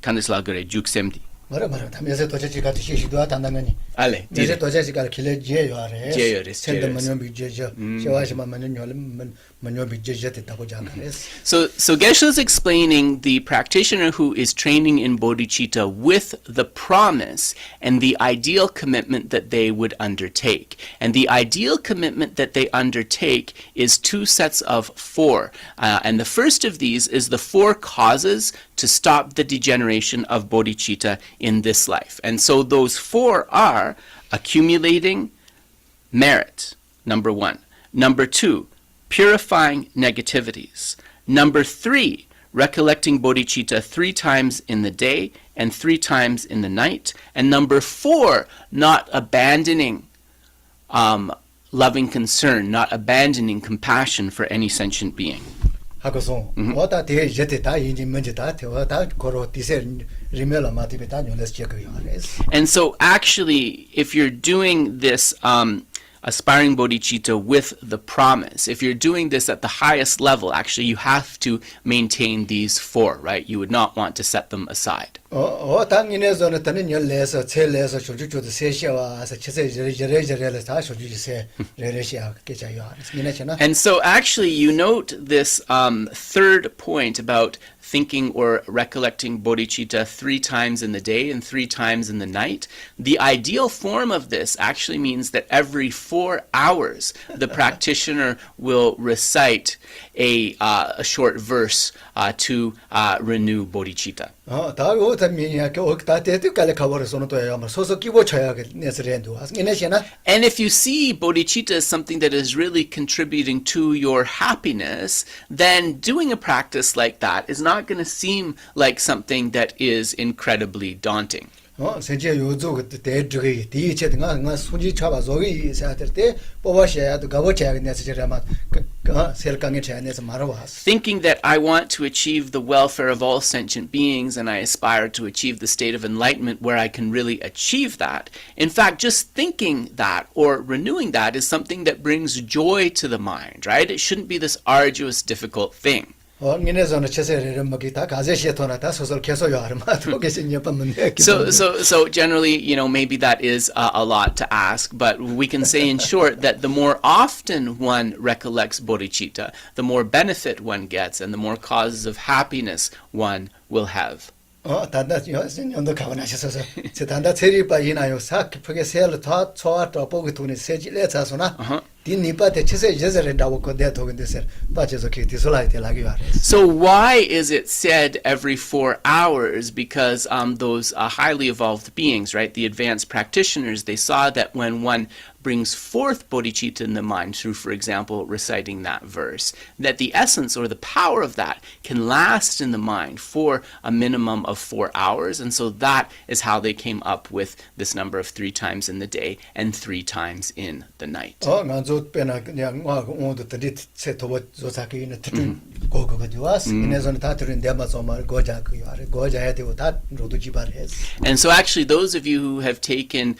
kandislagare juksemdi. 말아 담에서 도저히 같이 시시도 단단하니 Ale. 이제 도저히 갈 길에 제요아래 제요레스, 첸도 제요레스. 만요 비제죠 샤와시마 만요 비제제 됐다고 자가레스 So Geshe is explaining the practitioner who is training in bodhicitta with the promise and the ideal commitment that they would undertake. And the ideal commitment that they undertake is 2 sets of 4. And the first of these is the 4 causes to stop the degeneration of bodhicitta in this life. And so those 4 are accumulating merit, number 1. Number 2, purifying negativities. Number 3, recollecting bodhicitta 3 times in the day and 3 times in the night. And number 4, not abandoning loving concern, not abandoning compassion for any sentient being. 하고서 뭐다 대 제때 다 인지 먼저 다 태워 다 고로 디세 리멜라 마티베 다 녀레스 제거요아레스 And so actually, if you're doing this aspiring bodhicitta with the promise, if you're doing this at the highest level, actually you have to maintain these 4, right? You would not want to set them aside. 당인에서는 તને 녀레서 첼레서 쇼주주도 세시와서 체세 제레제레레 다 쇼주지세 레레시아 깨자요아레스 미네잖아 And so actually you note this 3rd point about thinking or recollecting bodhicitta 3 times in the day and 3 times in the night. The ideal form of this actually means that every 4 hours the practitioner will recite a short verse to renew bodhicitta. 다 오타미야 그 옥다 때도 갈래 가버려서 또야 뭐 소소 끼고 쳐야 네스렌도 이네시나 And if you see bodhicitta as something that is really contributing to your happiness, then doing a practice like that is not going to seem like something that is incredibly daunting. 세제 요조 그때 대저기 디체든가 나 수지 차바 저기 사들 때 뽑아셔야도 가보셔야 네스제라마 셀강에 차내서 말아와 Thinking that I want to achieve the welfare of all sentient beings and I aspire to achieve the state of enlightenment where I can really achieve that. In fact, just thinking that or renewing that is something that brings joy to the mind, right? It shouldn't be this arduous, difficult thing. 인에서는 체세를 먹기 다 가제시에 도나다 소설 계속요 아르마도 계신 옆만 So generally, maybe that is a lot to ask, but we can say in short that the more often one recollects bodhicitta, the more benefit one gets and the more causes of happiness one will have. 단다 연도 가원하셔서 제 단다 체리바 이나요 사 깊게 세를 더 초아도 보고 돈이 세질에 자소나 So why is it said every 4 hours? Because those highly evolved beings, right, the advanced practitioners, they saw that when one brings forth bodhicitta in the mind through, for example, reciting that verse, that the essence or the power of that can last in the mind for a minimum of 4 hours. And so that is how they came up with this number of 3 times in the day and 3 times in the night. And so actually those of you who have taken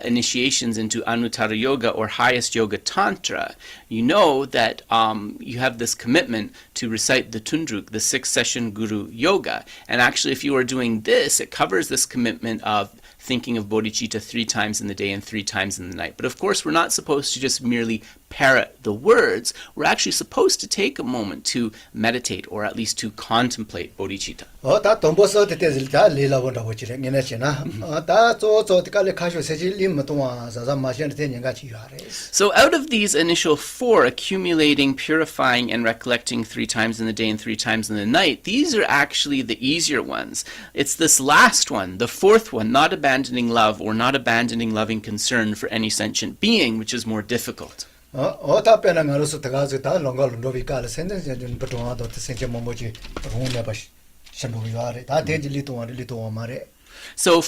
initiations into Anuttara Yoga or highest yoga tantra, you know that you have this commitment to recite the Tundruk, the 6-session Guru Yoga. And actually if you are doing this, it covers this commitment of thinking of bodhicitta 3 times in the day and 3 times in the night. But of course, we're not supposed to just merely parrot the words. We're actually supposed to take a moment to meditate or at least to contemplate bodhicitta. So out of these initial 4, accumulating, purifying, and recollecting 3 times in the day and 3 times in the night, these are actually the easier ones. It's this last one, the 4th one, not abandoning love or not abandoning loving concern for any sentient being, which is more difficult. So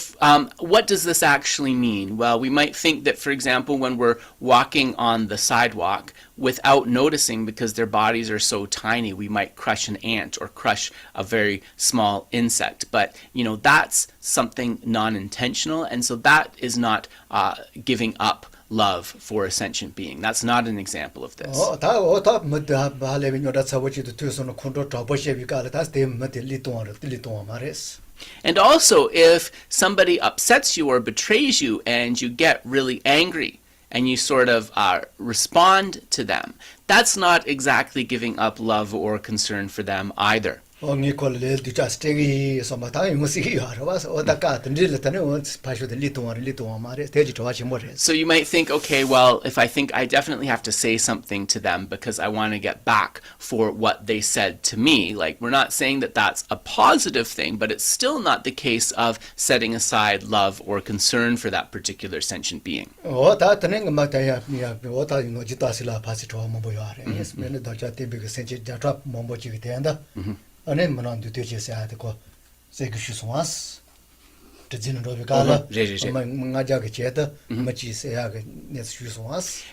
what does this actually mean? Well, we might think that, for example, when we're walking on the sidewalk, without noticing, because their bodies are so tiny, we might crush an ant or crush a very small insect. But, you know, that's something non-intentional, and so that is not giving up love for a sentient being. That's not an example of this. And also, if somebody upsets you or betrays you and you get really angry and you sort of respond to them, that's not exactly giving up love or concern for them either. So you might think, okay, well, if I think I definitely have to say something to them because I want to get back for what they said to me, like, we're not saying that that's a positive thing, but it's still not the case of setting aside love or concern for that particular sentient being.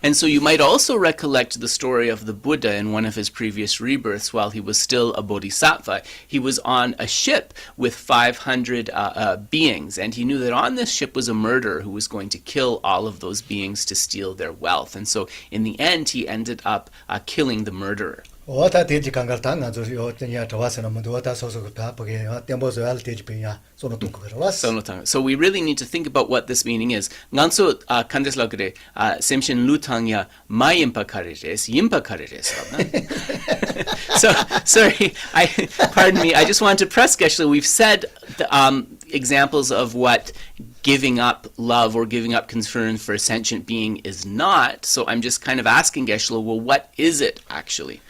And so you might also recollect the story of the Buddha in one of his previous rebirths while he was still a bodhisattva. He was on a ship with 500 beings, and he knew that on this ship was a murderer who was going to kill all of those beings to steal their wealth. And so in the end, he ended up killing the murderer. So we really need to think about what this meaning is. Nganso kandes lagre semshin lutangya mayimpa kareres yimpa kareres. So sorry, pardon me. I just want to press Geshe. We've said examples of what giving up love or giving up concern for a sentient being is not. So I'm just kind of asking Geshe, well, what is it actually?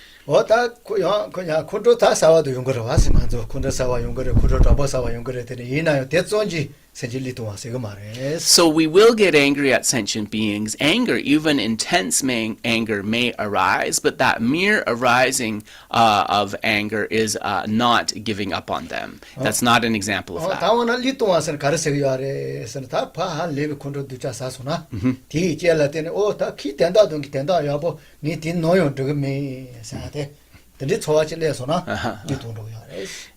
So we will get angry at sentient beings. Anger, even intense anger, may arise, but that mere arising of anger is not giving up on them. That's not an example of that.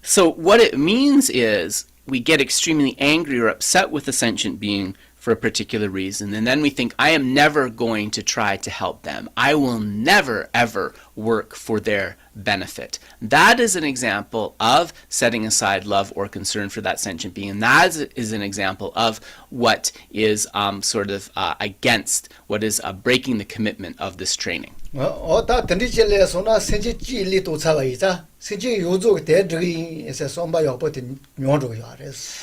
So what it means is we get extremely angry or upset with a sentient being for a particular reason, and then we think, I am never going to try to help them. I will never, ever work for their benefit. That is an example of setting aside love or concern for that sentient being, and that is an example of what is sort of against, what is breaking the commitment of this training.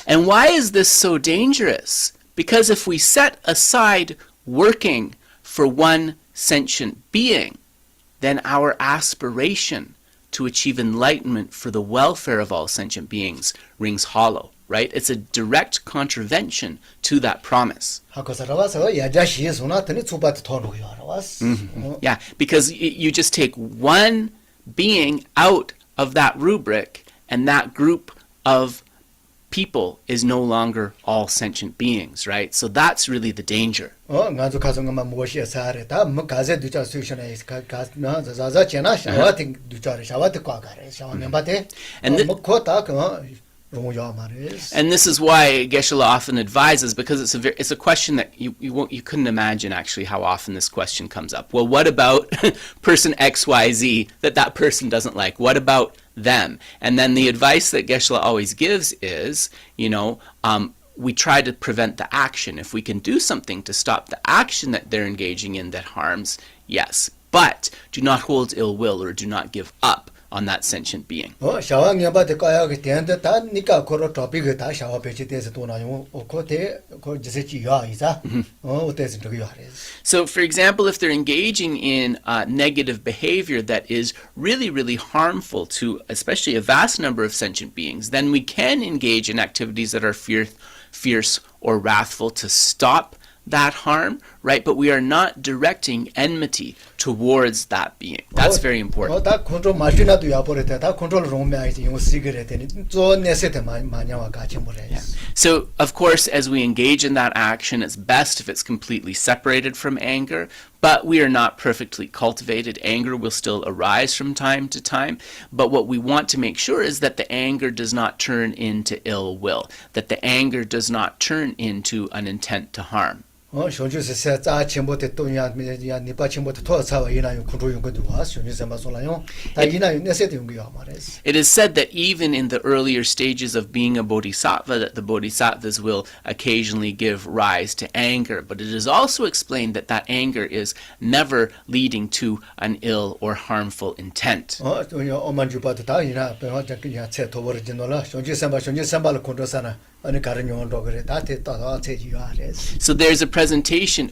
And why is this so dangerous? Because if we set aside working for one sentient being, then our aspiration to achieve enlightenment for the welfare of all sentient beings rings hollow, right? It's a direct contravention to that promise. Yeah, because you just take one being out of that rubric, and that group of people is no longer all sentient beings, right? So that's really the danger. And this is why Geshe often advises, because it's a question that you couldn't imagine actually how often this question comes up. Well, what about person XYZ that person doesn't like? What about them? And then the advice that Geshe always gives is, we try to prevent the action. If we can do something to stop the action that they're engaging in that harms, yes. But do not hold ill will or do not give up on that sentient being. So, for example, if they're engaging in negative behavior that is really, really harmful to especially a vast number of sentient beings, then we can engage in activities that are fierce or wrathful to stop that harm, right? But we are not directing enmity towards that being. That's very important. Yeah. So, of course, as we engage in that action, it's best if it's completely separated from anger, but we are not perfectly cultivated. Anger will still arise from time to time, but what we want to make sure is that the anger does not turn into ill will, that the anger does not turn into an intent to harm. It is said that even in the earlier stages of being a bodhisattva, that the bodhisattvas will occasionally give rise to anger, but it is also explained that that anger is never leading to an ill or harmful intent. So there's a presentation,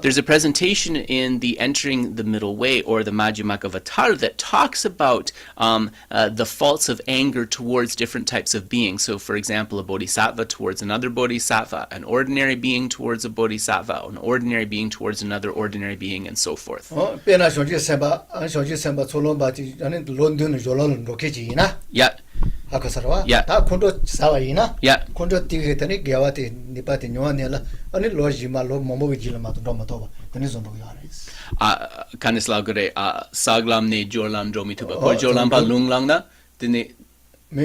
there's a presentation in the Entering the Middle Way or the Majjhimagavatar that talks about the faults of anger towards different types of beings. So, for example, a bodhisattva towards another bodhisattva, an ordinary being towards a bodhisattva, an ordinary being towards another ordinary being, and so forth. Yeah. Yeah. Yeah. Kanislagore saglam ne jorlam dromituba ko jorlam pa lunglang na tini So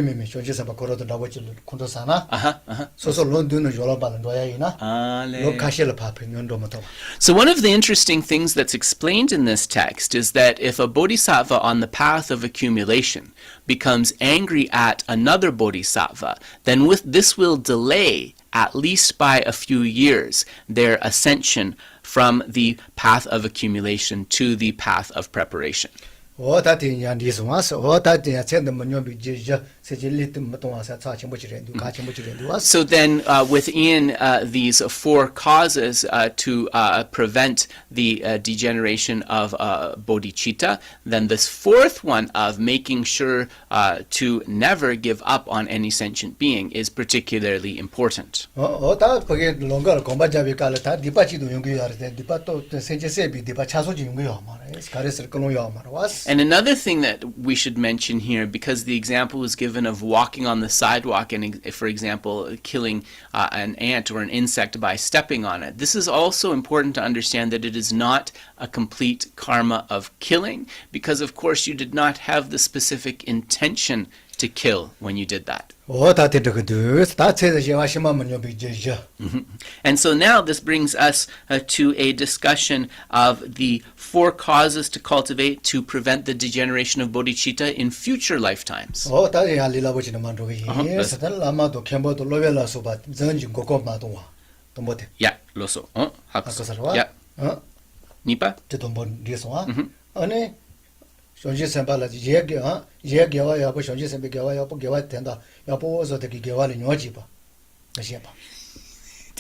one of the interesting things that's explained in this text is that if a bodhisattva on the path of accumulation becomes angry at another bodhisattva, then this will delay, at least by a few years, their ascension from the path of accumulation to the path of preparation. So then within these four causes to prevent the degeneration of bodhicitta, then this fourth one of making sure to never give up on any sentient being is particularly important. And another thing that we should mention here, because the example was given of walking on the sidewalk and, for example, killing an ant or an insect by stepping on it, this is also important to understand that it is not a complete karma of killing, because, of course, you did not have the specific intention to kill when you did that. And so now this brings us to a discussion of the four causes to cultivate to prevent the degeneration of bodhicitta in future lifetimes. Yeah, loso. Yeah. Nipa? Shonji sembala ye gewa ya bo shonji sembe gewa ya bo gewa tenda ya bo zo de gewa le nyoji ba.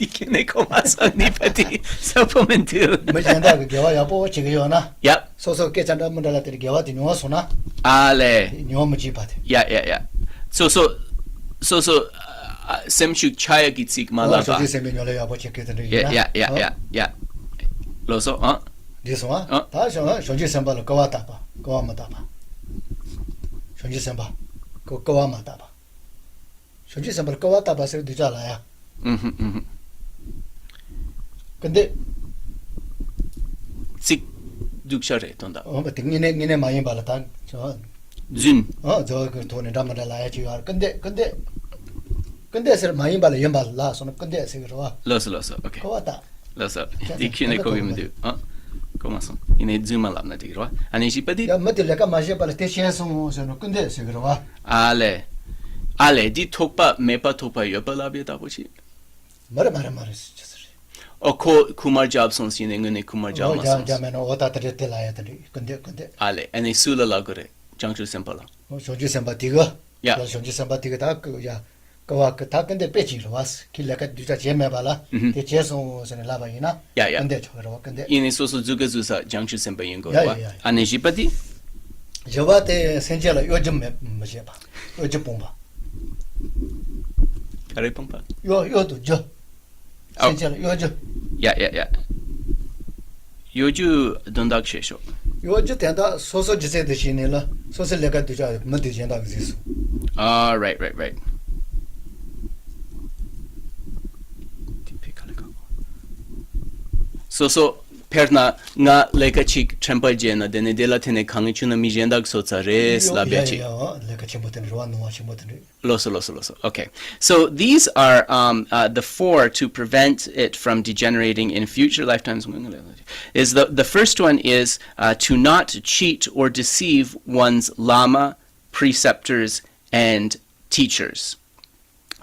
Dikine komaso nipati supplement. Majanda ke gewa ya po chi ge yo na. Yep. So ke chanda mandala te gewa ti no so na. Ale. Nyo mu ji pa te. Yeah. So semshuk chaya gitsik So malaba. ji se me nyo le ya po chi ke te ni. Yeah. Loso, This one. Ta so ji samba lo kawa ta pa. Kawa ma ta pa. So ji samba. Kawa ma ta pa. So ji samba kawa ta pa se du ja la ya. 근데 Sik dukshare tonda. tingine 많이 발랐다. Zun. 저그 돈에 담아라 라야지. 근데 서 많이 발라 연발라. 손 근데 세그러와. Loso, okay. 거왔다. Loso. Dikine kogimendu. Komason. Ine zumalabna digro. Anishipadi. 야 맞들래가 마셔 발라 대신해서 저는 근데 세그러와. Ale, di tokpa mepa tokpa yopalabiyata bochi. 말아. O ko kumar jobson sine ngune kumar jobson. 자면 오다 들을 라야 되니. 근데 Ale, ane sula lagore. Jangchu sempala. 소지 선바 디가. 야. 소지 선바 디가 다그야. 그와 그다 근데 빼지로 왔어. 길래가 뒤자 제매 발라. 대체서 저는 라바이나. 야. 근데 저러와 근데 Ine soso zugazusa jangchu sempa yingo. 야. Anishipadi. 저와테 센젤라 요즘 뭐지 봐. 요즘 bomba. Kare pangpa. 요도 저. 센젤라 요즘. Yeah. Yoju dondak shesho. 요즘 된다 소소 지세 드시네라. 소소 내가 뒤자 뭐 되진다 그랬어. Ah, right. So perna nga leka chik trempa jena dene dela tene kangi chuna mi jendak soza res labiachi. 내가 침못된 로안 노아 침못된. Loso. Okay. So these are the four to prevent it from degenerating in future lifetimes. Is the first one is to not cheat or deceive one's lama, preceptors, and teachers.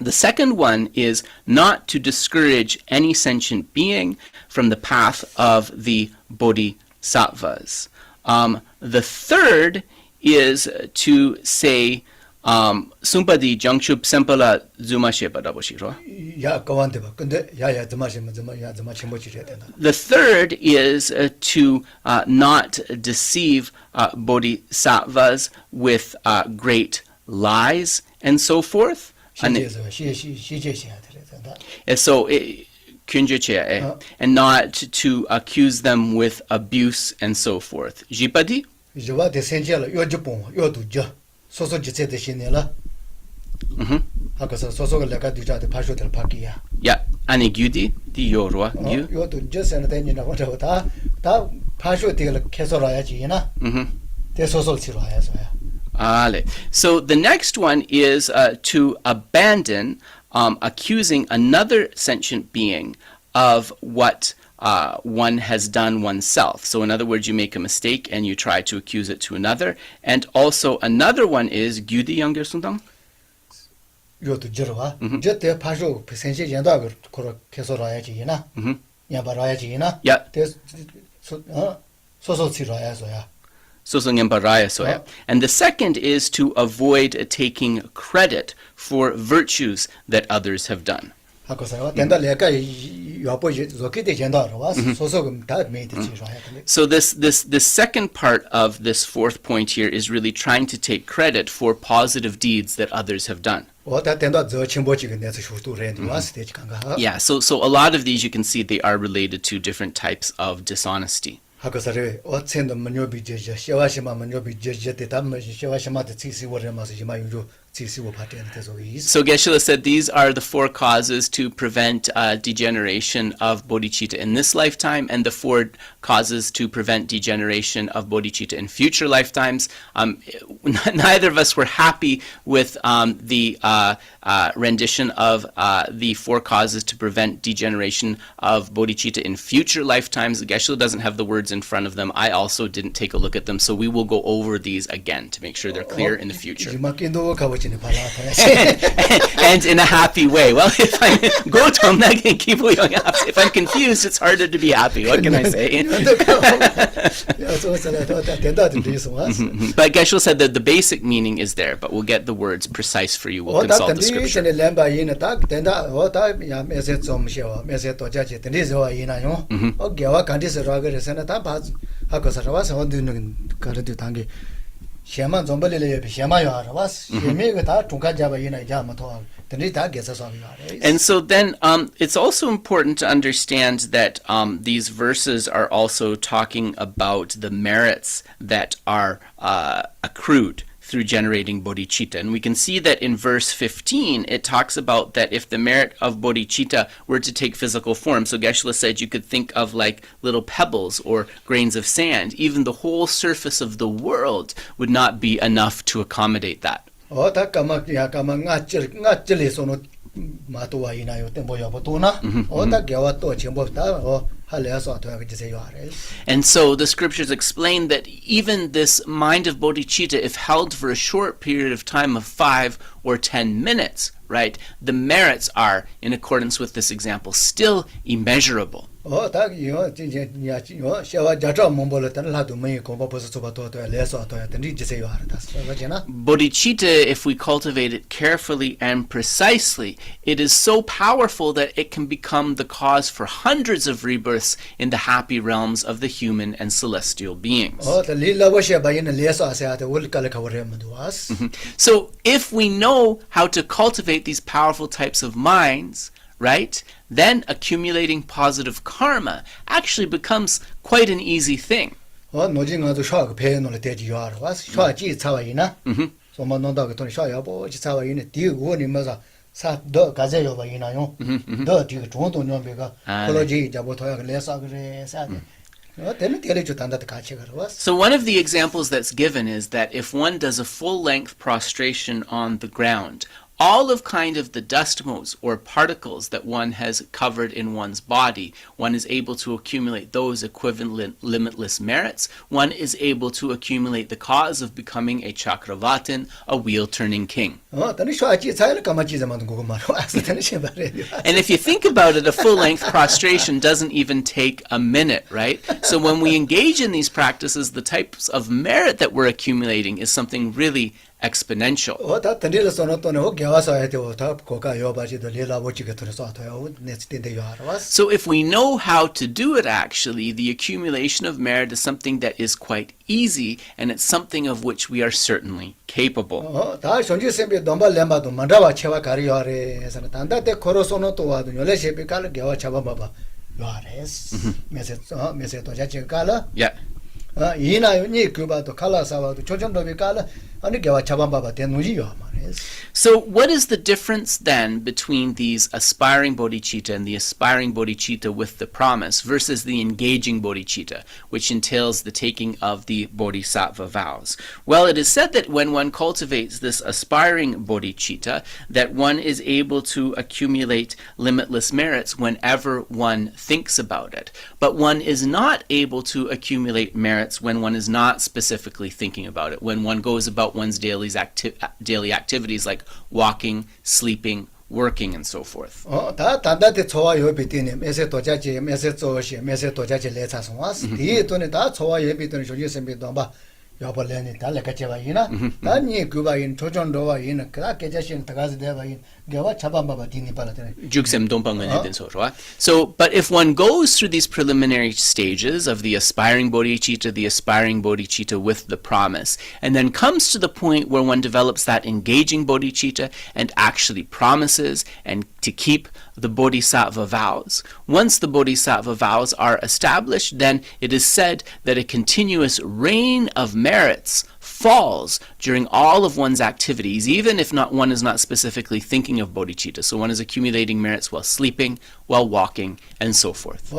The second one is not to discourage any sentient being from the path of the bodhisattvas. The third is to say Sumpadi Jangchub Sempala Zuma Shepadaboshiro. 야 거완데 봐. 근데 야야 좀 침못이래 된다. The third is to not deceive bodhisattvas with great lies and so forth. 시제에서 시제시야 된다. And so and not to accuse them with abuse and so forth. Jipadi? 저와 대센젤라 요즘 bomba. 요도 저. 소소 지세 드시네라. 아까서 소소가 내가 뒤자데 파쇼들 바뀌야. Yeah. Ani gyudi di yorwa gyu. 요도 저선에 되니나 뭐다 파쇼들 계속 와야지나. 대 소소를 치러 와야서야. So the next one is to abandon accusing another sentient being of what one has done oneself. So in other words, you make a mistake and you try to accuse it to another. And also another one is gyudi younger sundang. 요도 저러와. 저때 파쇼 센세 연다 그러 계속 와야지나. 야바 와야지나. Yeah. 대 소소 치러 와야서야. And the second is to avoid taking credit for virtues that others have done. So this second part of this fourth point here is really trying to take credit for positive deeds that others have done. Yeah, so a lot of these you can see they are related to different types of dishonesty. 하고서래 어cen도 만요비제제 시와시마 만요비제제 대담마 시와시마데 찌시워레마서 지마유조 찌시워 파텐테소이. So Geshe said these are the four causes to prevent degeneration of bodhicitta in this lifetime, and the four causes to prevent degeneration of bodhicitta in future lifetimes. Neither of us were happy with the rendition of the four causes to prevent degeneration of bodhicitta in future lifetimes. Geshe doesn't have the words in front of them. I also didn't take a look at them, so we will go over these again to make sure they're clear in the future. and in a happy way. Well, if I'm if I'm confused, it's harder to be happy. What can I say? But Geshe said that the basic meaning is there, but we'll get the words precise for you. We'll consult the scripture. And so then it's also important to understand that these verses are also talking about the merits that are accrued through generating bodhicitta. And we can see that in verse 15, it talks about that if the merit of bodhicitta were to take physical form, so Geshe said you could think of like little pebbles or grains of sand, even the whole surface of the world would not be enough to accommodate that. And so the scriptures explain that even this mind of bodhicitta, if held for a short period of time of 5 or 10 minutes, right, the merits are, in accordance with this example, still immeasurable. Bodhicitta, if we cultivate it carefully and precisely, it is so powerful that it can become the cause for hundreds of rebirths in the happy realms of the human and celestial beings. So if we know how to cultivate these powerful types of minds, right, then accumulating positive karma actually becomes quite an easy thing. So one of the examples that's given is that if one does a full-length prostration on the ground, all of kind of the dust motes or particles that one has covered in one's body, one is able to accumulate those equivalent limitless merits. One is able to accumulate the cause of becoming a chakravatin, a wheel-turning king. And if you think about it, a full-length prostration doesn't even take a minute, right? So when we engage in these practices, the types of merit that we're accumulating is something really exponential. So if we know how to do it, actually, the accumulation of merit is something that is quite easy, and it's something of which we are certainly capable. Yeah. So what is the difference then between these aspiring bodhicitta and the aspiring bodhicitta with the promise versus the engaging bodhicitta, which entails the taking of the bodhisattva vows? Well, it is said that when one cultivates this aspiring bodhicitta, that one is able to accumulate limitless merits whenever one thinks about it. But one is not able to accumulate merits when one is not specifically thinking about it, when one goes about one's daily activities like walking, sleeping, working, and so forth. So, but if one goes through these preliminary stages of the aspiring bodhicitta with the promise, and then comes to the point where one develops that engaging bodhicitta and actually promises and to keep the bodhisattva vows. Once the bodhisattva vows are established, then it is said that a continuous rain of merits falls during all of one's activities, even if one is not specifically thinking of bodhicitta. So one is accumulating merits while sleeping, while walking, and so forth.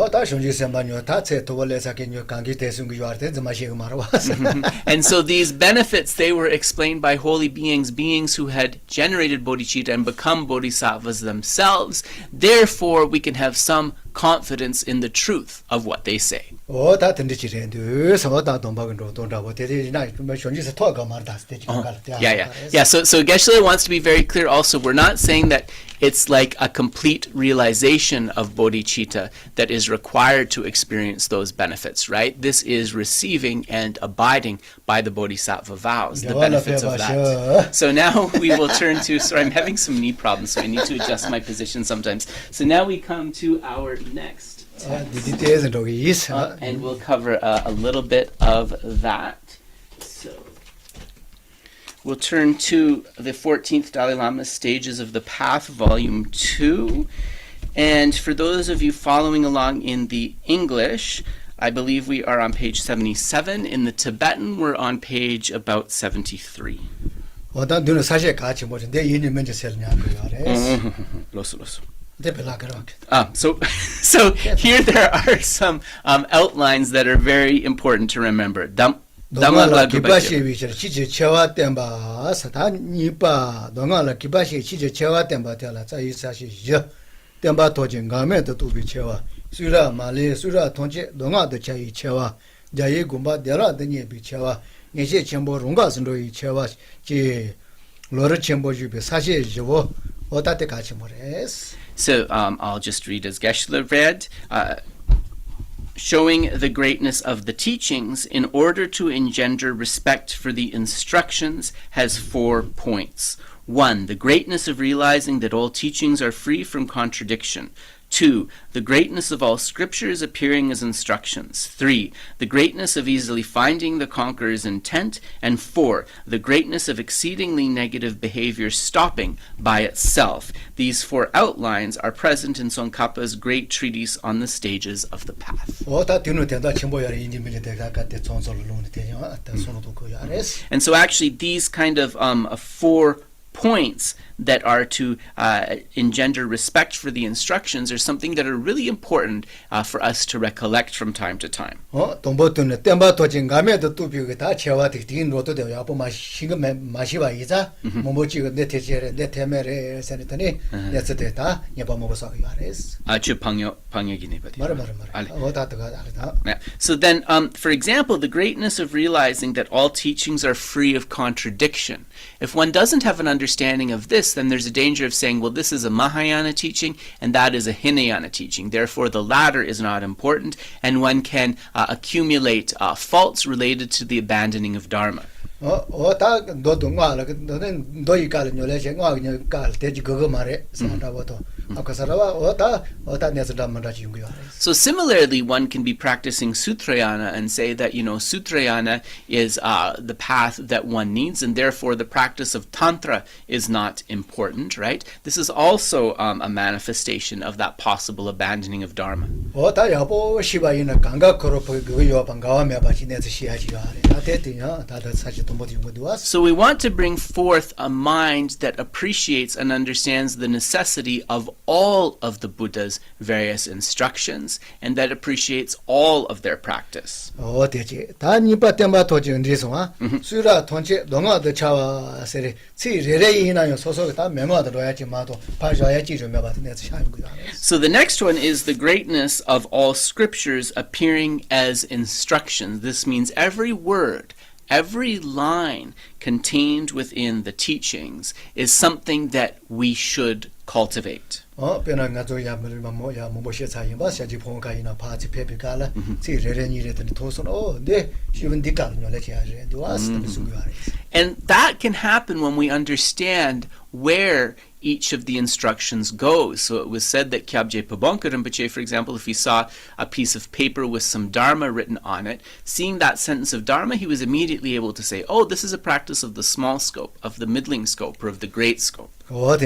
And so these benefits, they were explained by holy beings who had generated bodhicitta and become bodhisattvas themselves. Therefore, we can have some confidence in the truth of what they say. 다 던지지랜데 서다 동박은로 돈다고 대대나 뭐 현지에서 토가 말다 스테지 Yeah. So Geshe wants to be very clear also. We're not saying that it's like a complete realization of bodhicitta that is required to experience those benefits, right? This is receiving and abiding by the bodhisattva vows, the benefits of that. So now we will turn to, sorry, I'm having some knee problems, so I need to adjust my position sometimes. So now we come to our next text, and we'll cover a little bit of that. So we'll turn to the 14th Dalai Lama's Stages of the Path, Volume 2. And for those of you following along in the English, I believe we are on page 77. In the Tibetan, we're on page about 73. So here there are some outlines that are very important to remember. 동아라 기바시 위저 치지 체와 템바 사탄니바 동아라 기바시 치지 체와 템바 tel라 자이사시 저 템바 도진가메도 두비 체와 수라 말레 수라 통제 동아도 차이 체와 자이 군바 데라드니 비 체와 네제 쳔보 롱가스로이 체와 지 로르 쳔보 주비 사시 저보 오다테 같이 모레스. So I'll just read as Geshe read. Showing the greatness of the teachings in order to engender respect for the instructions has 4 points. 1. The greatness of realizing that all teachings are free from contradiction. 2. The greatness of all scriptures appearing as instructions. 3. The greatness of easily finding the conqueror's intent. And 4. The greatness of exceedingly negative behavior stopping by itself. These 4 outlines are present in Tsongkhapa's great treatise on the stages of the path. And so actually these kind of 4 points that are to engender respect for the instructions are something that are really important for us to recollect from time to time. So then, for example, the greatness of realizing that all teachings are free of contradiction. If one doesn't have an understanding of this, then there's a danger of saying, well, this is a Mahayana teaching and that is a Hinayana teaching. Therefore, the latter is not important, and one can accumulate faults related to the abandoning of Dharma. So similarly, one can be practicing Sutrayana and say that, Sutrayana is the path that one needs, and therefore the practice of Tantra is not important, right? This is also a manifestation of that possible abandoning of Dharma. So we want to bring forth a mind that appreciates and understands the necessity of all of the Buddha's various instructions, and that appreciates all of their practice. So the next one is the greatness of all scriptures appearing as instructions. This means every word, every line contained within the teachings is something that we should cultivate. So and that can happen when we understand where each of the instructions goes. So it was said that Kyabje Rinpoche, for example, if he saw a piece of paper with some Dharma written on it, seeing that sentence of Dharma, he was immediately able to say, oh, this is a practice of the small scope, of the middling scope, or of the great scope. So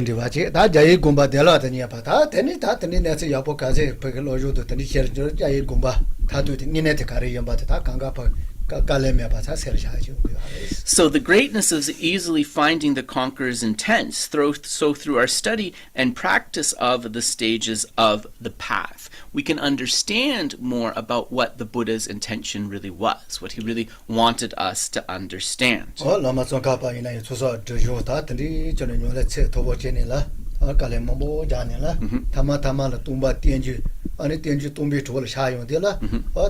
the greatness is easily finding the conqueror's intent, so through our study and practice of the stages of the path, we can understand more about what the Buddha's intention really was, what he really wanted us to understand. 아니 텐주 톰비 토를 샤용데라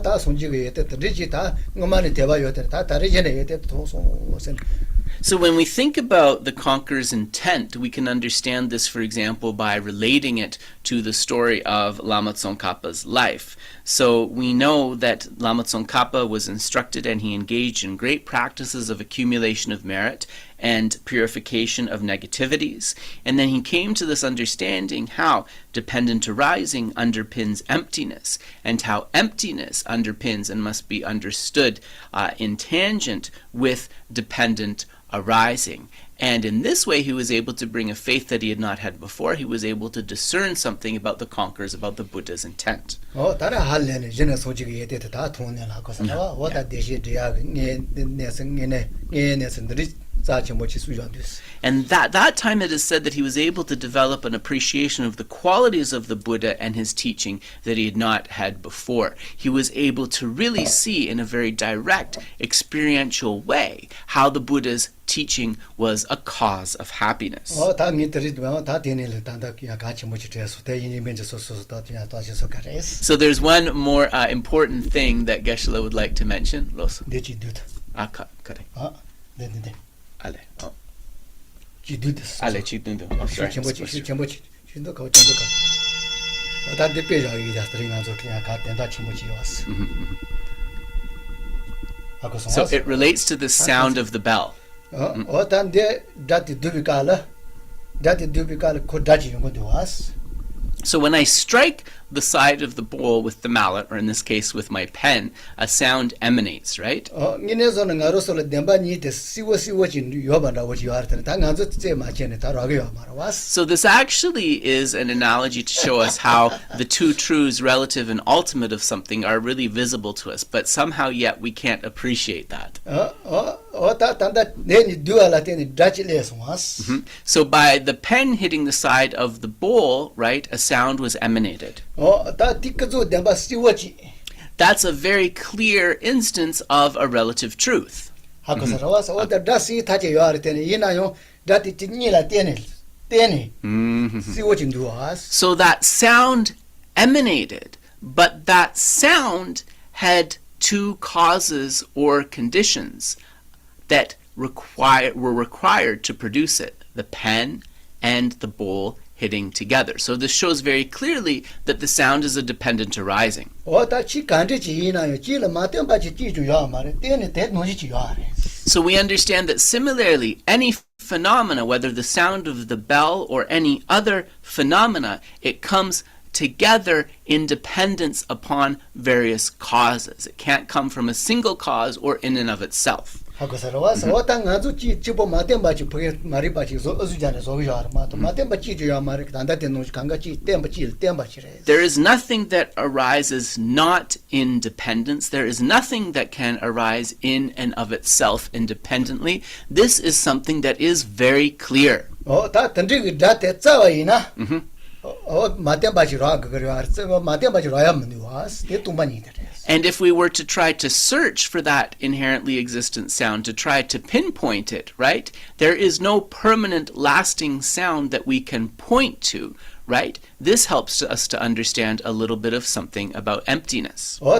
다 손지게 예때 드리지 다 ngomani 대바 요때 다 다르제네 예때 도송선. So when we think about the conqueror's intent, we can understand this, for example, by relating it to the story of Lama Tsongkhapa's life. So we know that Lama Tsongkhapa was instructed and he engaged in great practices of accumulation of merit and purification of negativities. And then he came to this understanding how dependent arising underpins emptiness, and how emptiness underpins and must be understood in tangent with dependent arising. And in this way he was able to bring a faith that he had not had before. He was able to discern something about the conquerors, about the Buddha's intent. 다른 할래는 전에 소지게 예때 다 돈을 하고 살아. 와다 대시 대학 내선들이 And that time it is said that he was able to develop an appreciation of the qualities of the Buddha and his teaching that he had not had before. He was able to really see in a very direct, experiential way how the Buddha's teaching was a cause of happiness. So there's one more important thing that Geshe would like to mention. Ale. Oh. Ale, Chidudu. Oh, sorry. So it relates to the sound of the bell. So when I strike the side of the bowl with the mallet, or in this case with my pen, a sound emanates, right? So this actually is an analogy to show us how the two truths, relative and ultimate of something, are really visible to us, but somehow yet we can't appreciate that. So by the pen hitting the side of the bowl, right, a sound was emanated. That's a very clear instance of a relative truth. So that sound emanated, but that sound had two causes or conditions that were required to produce it: the pen and the bowl hitting together. So this shows very clearly that the sound is a dependent arising. So we understand that similarly, any phenomena, whether the sound of the bell or any other phenomena, it comes together in dependence upon various causes. It can't come from a single cause or in and of itself. There is nothing that arises not in dependence. There is nothing that can arise in and of itself independently. This is something that is very clear. And if we were to try to search for that inherently existent sound, to try to pinpoint it, right, there is no permanent lasting sound that we can point to, right? This helps us to understand a little bit of something about emptiness. So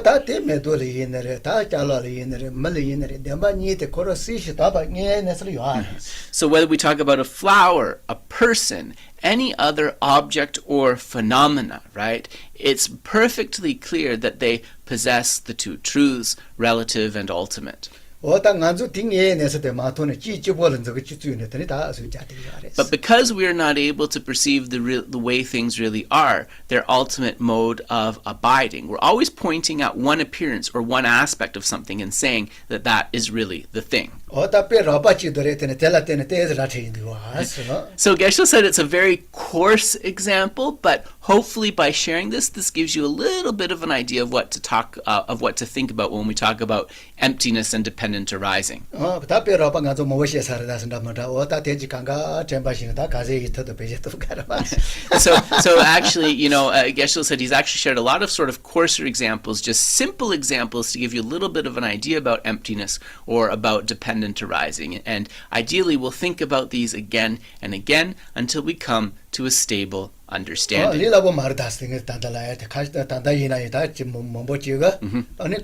whether we talk about a flower, a person, any other object or phenomena, right, it's perfectly clear that they possess the two truths, relative and ultimate. But because we are not able to perceive the way things really are, their ultimate mode of abiding, we're always pointing out one appearance or one aspect of something and saying that that is really the thing. So Geshe said it's a very coarse example, but hopefully by sharing this gives you a little bit of an idea of what to think about when we talk about emptiness and dependent arising. So actually, Geshe said he's actually shared a lot of sort of coarser examples, just simple examples to give you a little bit of an idea about emptiness or about dependent arising. And ideally, we'll think about these again and again until we come to a stable understanding. 리라고 말다스는 단달라야 카스다 단다이나이다 뭐뭐지가 아니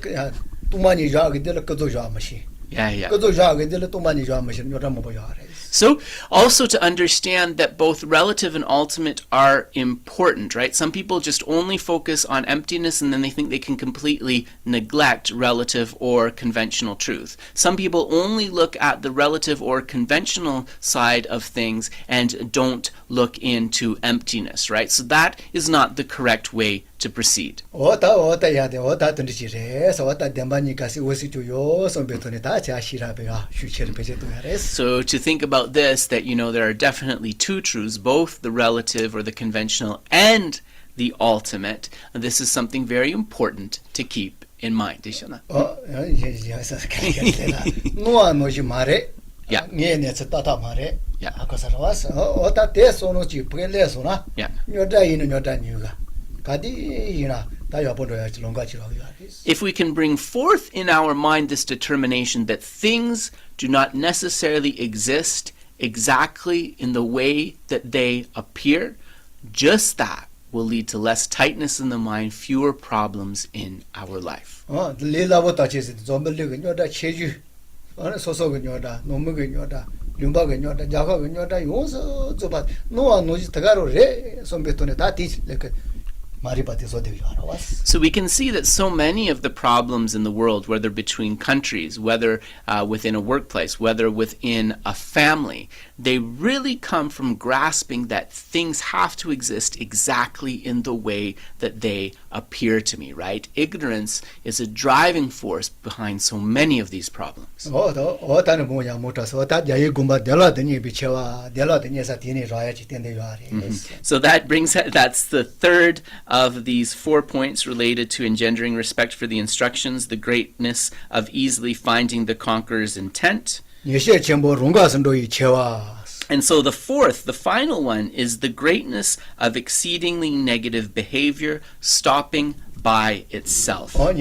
뚜마니 자게 될 것도 좋아마시. Yeah. 그것도 자게 될 뚜마니 좋아마시 요라 뭐 봐야 해. So, also to understand that both relative and ultimate are important, right? Some people just only focus on emptiness and then they think they can completely neglect relative or conventional truth. Some people only look at the relative or conventional side of things and don't look into emptiness, right? So that is not the correct way to proceed. So to think about this, that there are definitely two truths, both the relative or the conventional and the ultimate. And this is something very important to keep in mind. If we can bring forth in our mind this determination that things do not necessarily exist exactly in the way that they appear, just that will lead to less tightness in the mind, fewer problems in our life. So we can see that so many of the problems in the world, whether between countries, whether within a workplace, whether within a family, they really come from grasping that things have to exist exactly in the way that they appear to me, right? Ignorance is a driving force behind so many of these problems. So that's the third of these 4 points related to engendering respect for the instructions, the greatness of easily finding the conqueror's intent. And so the fourth, the final one, is the greatness of exceedingly negative behavior stopping by itself. So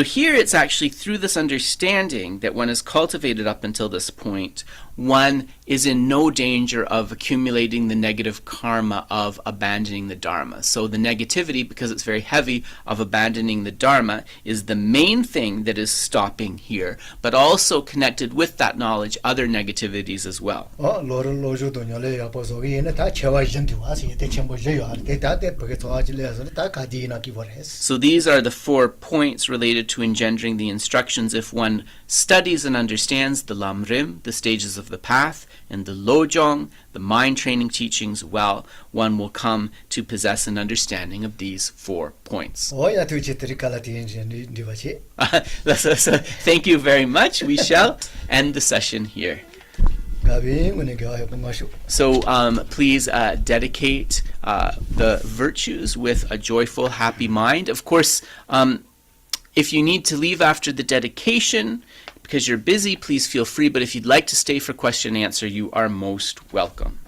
here it's actually through this understanding that one has cultivated up until this point, one is in no danger of accumulating the negative karma of abandoning the Dharma. So the negativity, because it's very heavy, of abandoning the Dharma is the main thing that is stopping here, but also connected with that knowledge, other negativities as well. So these are the 4 points related to engendering the instructions. If one studies and understands the Lamrim, the stages of the path, and the Lojong, the mind training teachings, well, one will come to possess an understanding of these 4 points. Thank you very much. We shall end the session here. So please dedicate the virtues with a joyful, happy mind. Of course, if you need to leave after the dedication because you're busy, please feel free. But if you'd like to stay for question and answer, you are most welcome.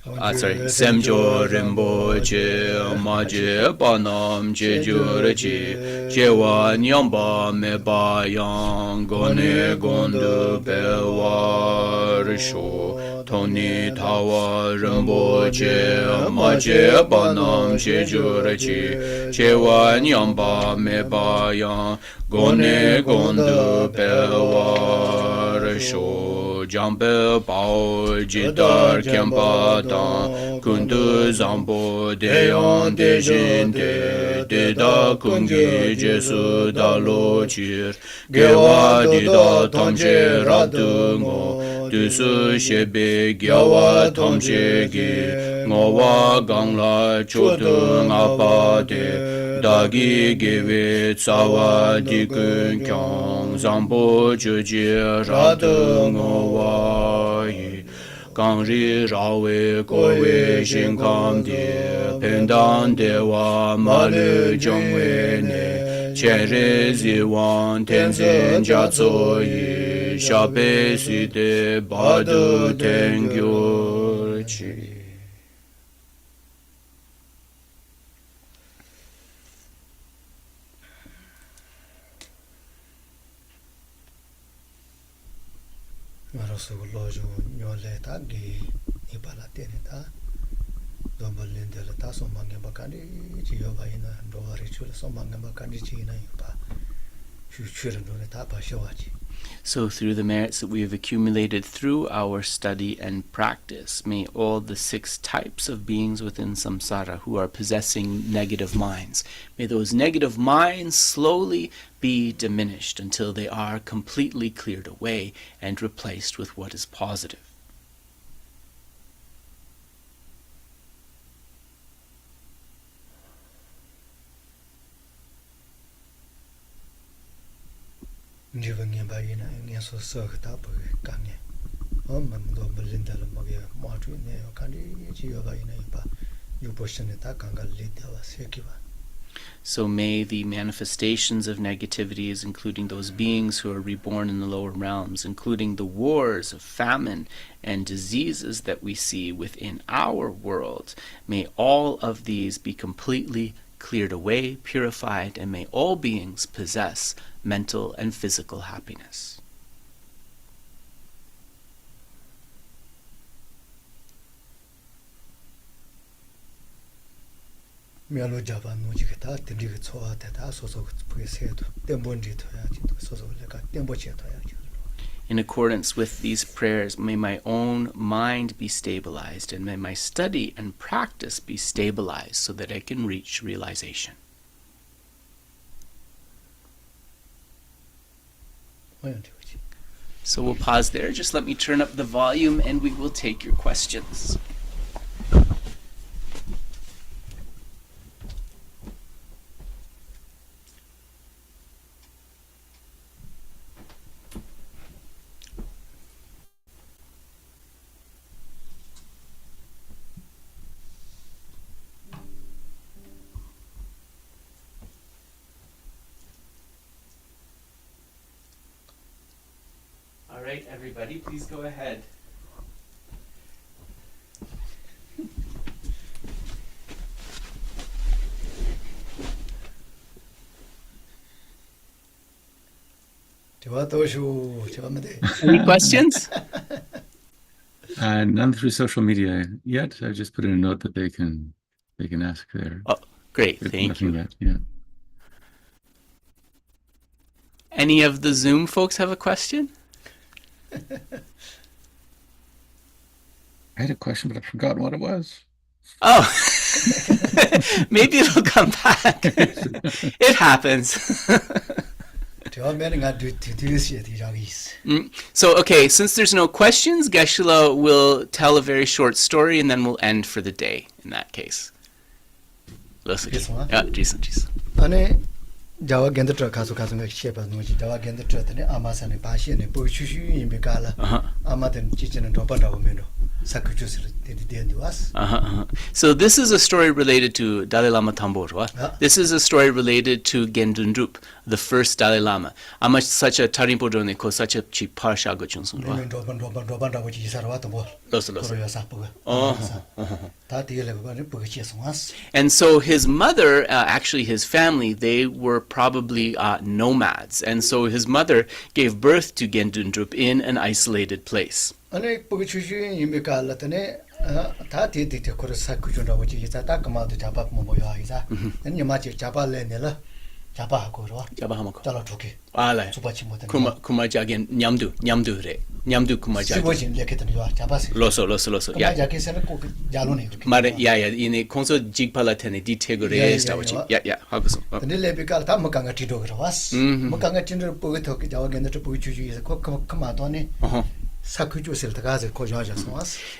Semjo Rinpoche Maje Banam Jejuraji Jewa Nyamba Meba Yang Gone Gondu Bewarisho Toni Tawa Rinpoche Maje Banam Jejuraji Jewa Nyamba Meba Yang Gone Gondu Bewarisho Jambe Bao Jidar Kempa Dan Kundu Zambo Deyan Dejinde Deda Kungi Jesu Dalo Chir Gewa Dida Tamje Radungo Dusu Shebe Gyawa Tamje Gi Ngowa Gangla Chodung Apade Dagi Gewe Tsawa Dikun Kyang Zambo Joji Radungo Wayi Gangri Rawe Kowe Shinkam De Pendan Dewa Malu Jongwe Ne Chere Ziwan Tenzin Jatso Yi Shape Side Badu Tengyo Chi. Marosu lojo nyole ta gi ibala tene ta dombolin de ta so mange bakani ji yoba ina do ari chula so mange bakani ji na yoba shu chura do ta ba shawaji. So through the merits that we have accumulated through our study and practice, may all the 6 types of beings within samsara who are possessing negative minds, may those negative minds slowly be diminished until they are completely cleared away and replaced with what is positive. Jivangya bayina ngeso sokta bu kangye. Mamdo belindala moge matu ne kandi ji yoba ina ba. You poshene ta kanga lidwa sekiwa. So may the manifestations of negativities, including those beings who are reborn in the lower realms, including the wars of famine and diseases that we see within our world, may all of these be completely cleared away, purified, and may all beings possess mental and physical happiness. Mialo java no jikata tindi choa ta so so pese tembondi to ya ji so so le ka tembo che to ya ji. In accordance with these prayers, may my own mind be stabilized, and may my study and practice be stabilized so that I can reach realization. So we'll pause there. Just let me turn up the volume and we will take your questions. All right, everybody, please go ahead. Any questions? None through social media yet. I just put in a note that they can ask there. Oh, great, thank you. Yet, yeah. Any of the Zoom folks have a question? I had a question, but I forgot what it was. Oh, maybe it'll come back. It happens. So, okay, since there's no questions, Geshe will tell a very short story and then we'll end for the day in that case. Jason. Jawa Gendra Kasu Shepa Nuji, Jawa Gendra, Amasan, Passion, and Pushu in Bigala, Amadan Chichen and Topata Omeno, Sakuchus did to us. So this is a story related to Dalai Lama Tamborwa. This is a story related to Gendun Drup, the first Dalai Lama. Ama such a Tarimpo Drone ko such a cheap parsha go chunsun. And so his mother, actually his family, they were probably nomads. And so his mother gave birth to Gendun Drup in an isolated place. Kumajagen nyamdu re. Nyamdu kumajagen. Loso. Mare ini konso jigpala tene ditego re stawachi. Haguso. Nile bikal ta makanga tido grawas. Makanga tindo pugito ki jawa genda to puchuju ko kamatone.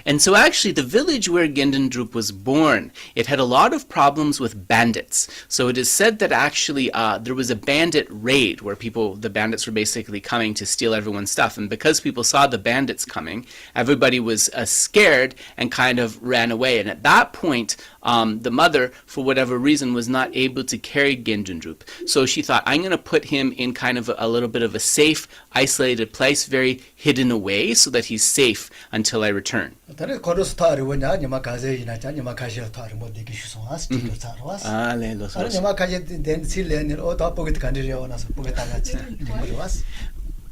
And so actually the village where Gendun Drup was born, it had a lot of problems with bandits. So it is said that actually there was a bandit raid where the bandits were basically coming to steal everyone's stuff. And because people saw the bandits coming, everybody was scared and kind of ran away. And at that point, the mother, for whatever reason, was not able to carry Gendun Drup. So she thought, I'm going to put him in kind of a little bit of a safe, isolated place, very hidden away, so that he's safe until I return.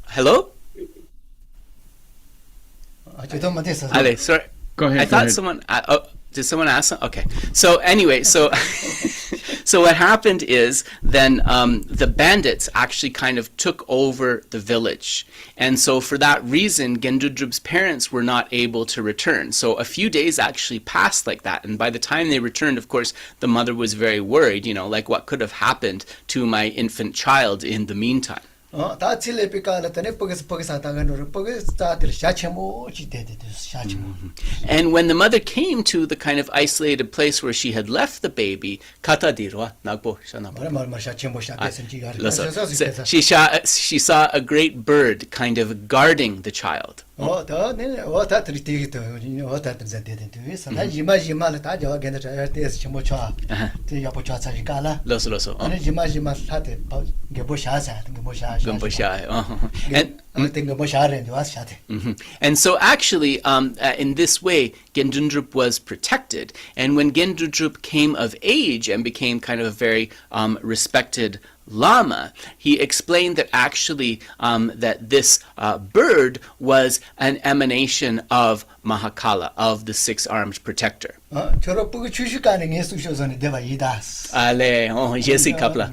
Hello? Ale, sorry. Go ahead. I go thought ahead. someone. Did someone ask? Okay. So anyway, so so what happened is then the bandits actually kind of took over the village, and so for that reason, Gendudrup's parents were not able to return. So a few days actually passed like that, and by the time they returned, of course, the mother was very worried. You know, like what could have happened to my infant child in the meantime. 다 칠레피카라 때네 버기사 다가노르 버기사들 샤체모 지데데 샤체모. And when the mother came to the kind of isolated place where she had left the baby, katadiro nagbo shana. 말 샤체모 샤데선 지가리. She saw a great bird kind of guarding the child. 다 트리티기도 다 트자데데 사나 지마지마를 다 저와 겐데 자야데스 쳔모차. 데 야보차 차지가라. Loso. 아니 지마지마 사데 게보샤사 게보샤. And so actually, in this way, Gendundrup was protected. And when Gendundrup came of age and became kind of a very respected Lama, he explained that actually that this bird was an emanation of Mahakala, of the six-armed protector. 저러 뿌그 추슈가는 예수쇼선에 대바 이다스. Ale, Jesse Kapla.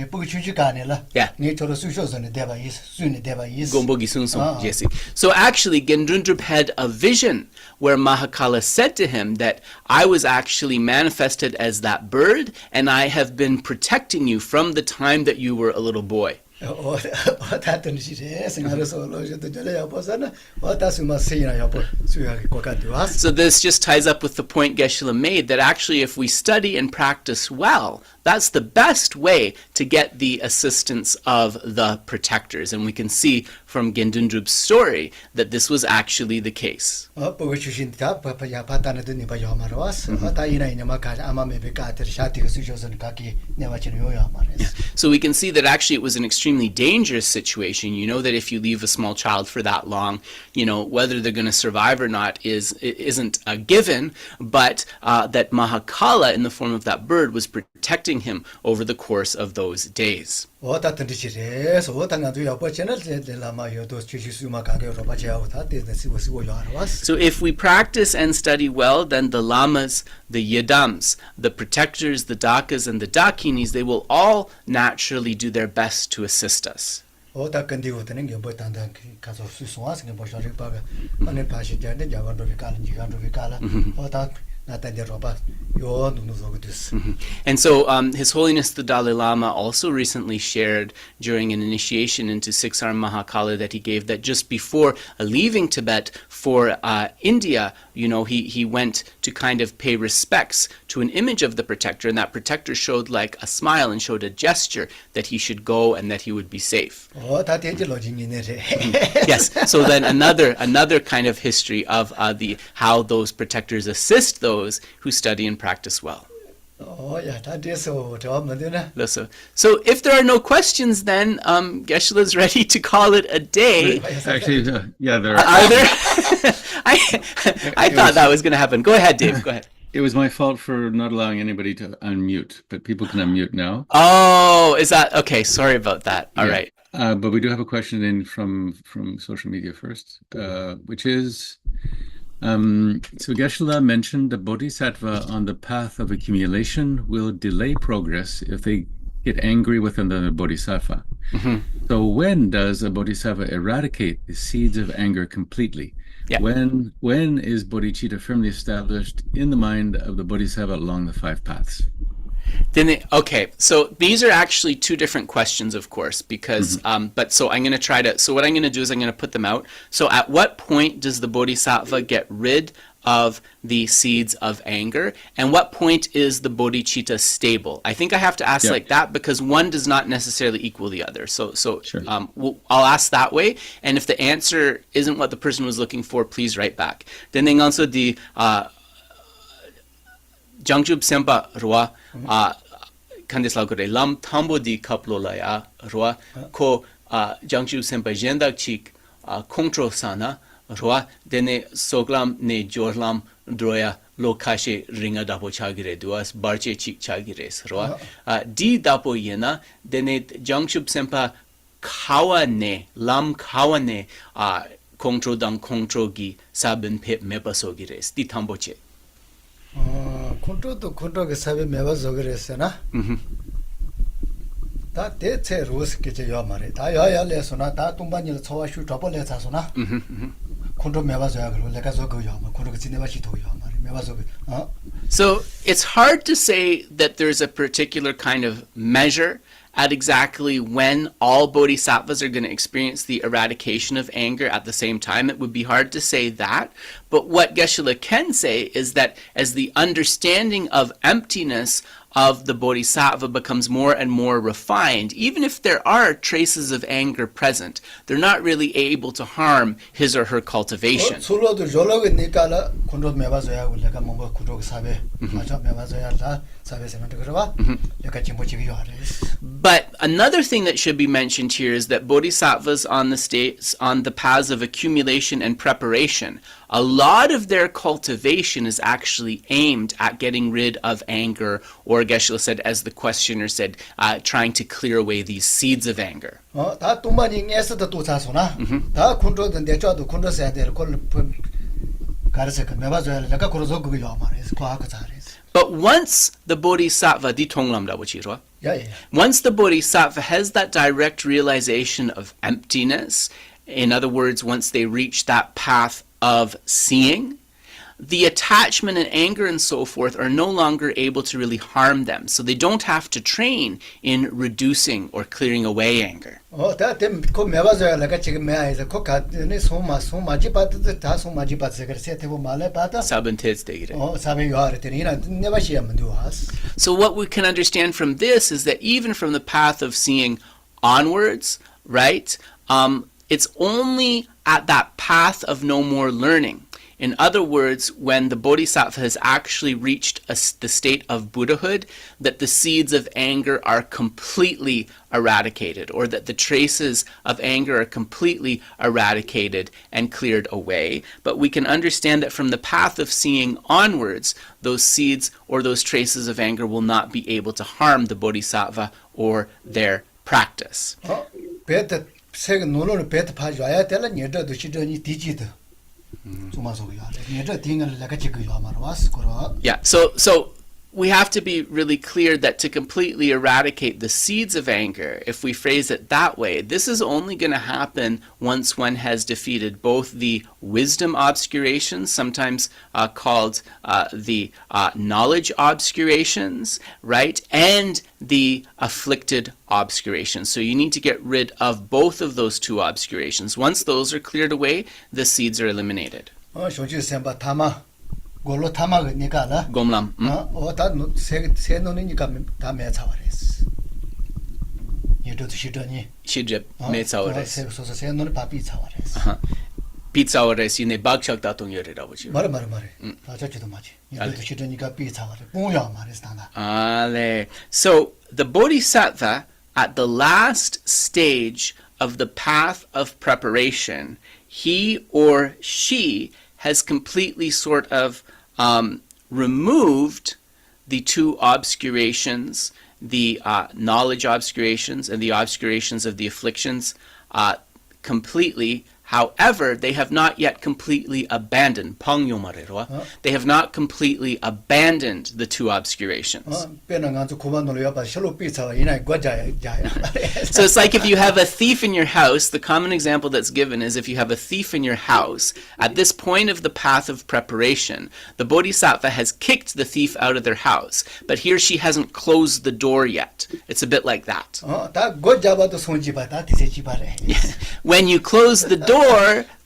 뿌그 추슈가네라. Yeah. 네 저러 수쇼선에 대바 예수, 수네 대바 예수. Gombogi Sunsun, Jesse. So actually, Gendundrup had a vision where Mahakala said to him that I was actually manifested as that bird, and I have been protecting you from the time that you were a little boy. 다든 시제 생각해서 로저도 저래야 보잖아. 다스마 세이나 야보 수야게 고가도 왔어. So this just ties up with the point Geshe made that actually if we study and practice well, that's the best way to get the assistance of the protectors. And we can see from Gendundrup's story that this was actually the case. 보고 주신다 바야 바다는 니바 요마로 왔어. 다이나 이나마 가 아마메베 가들 샤티가 수쇼선 가기 내와치는 요야 말했어. So we can see that actually it was an extremely dangerous situation. You know that if you leave a small child for that long, you know, whether they're going to survive or not isn't a given, but that Mahakala in the form of that bird was protecting him over the course of those days. So if we practice and study well, then the lamas, the yidams, the protectors, the dakas, and the dakinis, they will all naturally do their best to assist us. And so His Holiness the Dalai Lama also recently shared during an initiation into six-armed Mahakala that he gave that just before leaving Tibet for India, you know, he went to kind of pay respects to an image of the protector, and that protector showed like a smile and showed a gesture that he should go and that he would be safe. Yes, so then another kind of history of how those protectors assist those who study and practice well. So if there are no questions, then Geshe is ready to call it a day. Actually, yeah, there Are there? I thought that was going to happen. Go ahead, Dave. Go ahead. It was my fault for not allowing anybody to unmute, but people can unmute now. Oh, is that okay? Sorry about that. All right. But we do have a question in from social media first, which is, so Geshe mentioned the Bodhisattva on the path of accumulation will delay progress if they get angry with another Bodhisattva. Mm-hmm. So when does a Bodhisattva eradicate the seeds of anger completely? Yeah. When is bodhicitta firmly established in the mind of the Bodhisattva along the five paths? Okay, so these are actually two different questions, of course, because, but so I'm going to try to, so what I'm going to do is I'm going to put them out. So at what point does the Bodhisattva get rid of the seeds of anger, and what point is the bodhicitta stable? I think I have to ask like that because one does not necessarily equal the other. So Sure. I'll ask that way, and if the answer isn't what the person was looking for, please write back. Then also the Jangjub Sempa Rua Kandisla Gore Lam Tambo di Kaplo Laya Rua Ko Jangjub Sempa Jendak Chik Kongtro Sana Rua Dene Soglam Ne Jorlam Droya Lo Kashe Ringa Dapo Chagire Duas Barche Chik Chagires Rua Di Dapo Yena Dene Jangjub Sempa Kawane Lam Kawane Kongtro dang kongtro gi sabin pep mebasogi res. Di tamboche. 컨트롤도 컨트롤 그 사회 매워서 그랬으나 다 대체 로스게 저 말에 다 야야래서나 다 동반일 처와슈 접벌래 자서나 컨트롤 매워서야 그러고 내가 저거 요 컨트롤 지내바시 도요 말에 매워서 So it's hard to say that there's a particular kind of measure at exactly when all bodhisattvas are going to experience the eradication of anger at the same time. It would be hard to say that. But what Geshe can say is that as the understanding of emptiness of the bodhisattva becomes more and more refined, even if there are traces of anger present, they're not really able to harm his or her cultivation. 솔로도 졸로게 니까라 컨트롤 매워서야 내가 뭔가 컨트롤 사회 맞아 매워서야 다 사회 생활도 그러봐 내가 진보지기 요하래. But another thing that should be mentioned here is that bodhisattvas on the paths of accumulation and preparation, a lot of their cultivation is actually aimed at getting rid of anger, or Geshe said, as the questioner said, trying to clear away these seeds of anger. 다 동반이 에서도 또 자소나 다 컨트롤도 내줘도 컨트롤 해야 될 걸 가르쳐 그 매봐줘야 내가 그러서 그거 요 말해서 과학 잘했어. But once the bodhisattva, once the bodhisattva has that direct realization of emptiness, in other words, once they reach that path of seeing, the attachment and anger and so forth are no longer able to really harm them. So they don't have to train in reducing or clearing away anger. 다 그 매봐줘야 내가 지금 매야해서 그 가네 소마지 받도 다 소마지 받서 그래서 대고 말에 받아 사배 요하래 되니나 내바시야면 되와스. So what we can understand from this is that even from the path of seeing onwards, right, it's only at that path of no more learning. In other words, when the bodhisattva has actually reached the state of Buddhahood, that the seeds of anger are completely eradicated, or that the traces of anger are completely eradicated and cleared away. But we can understand that from the path of seeing onwards, those seeds or those traces of anger will not be able to harm the bodhisattva or their practice. 세계 논어를 배트 파줘야 될라 녀도 시전이 디지도. Yeah, so we have to be really clear that to completely eradicate the seeds of anger, if we phrase it that way, this is only going to happen once one has defeated both the wisdom obscurations, sometimes called the knowledge obscurations, right, and the afflicted obscurations. So you need to get rid of both of those two obscurations. Once those are cleared away, the seeds are eliminated. 골로 타마니까라 곰람. 다 세 노니까 다 매차와레스. 얘도 시더니 시접 매차와레스. 소소 세 노니 바비 차와레스. 비차와레스 이네 박착다 동열이라고 지금. 말해. 아저씨도 맞지. 얘도 시더니까 비 차와레. 뭐야 말했다나. 네. So the bodhisattva at the last stage of the path of preparation, he or she has completely sort of removed the two obscurations, the knowledge obscurations and the obscurations of the afflictions completely. However, they have not yet completely abandoned. They have not completely abandoned the two obscurations. So it's like if you have a thief in your house, the common example that's given is if you have a thief in your house, at this point of the path of preparation, the bodhisattva has kicked the thief out of their house, but he or she hasn't closed the door yet. It's a bit like that. When you close the door,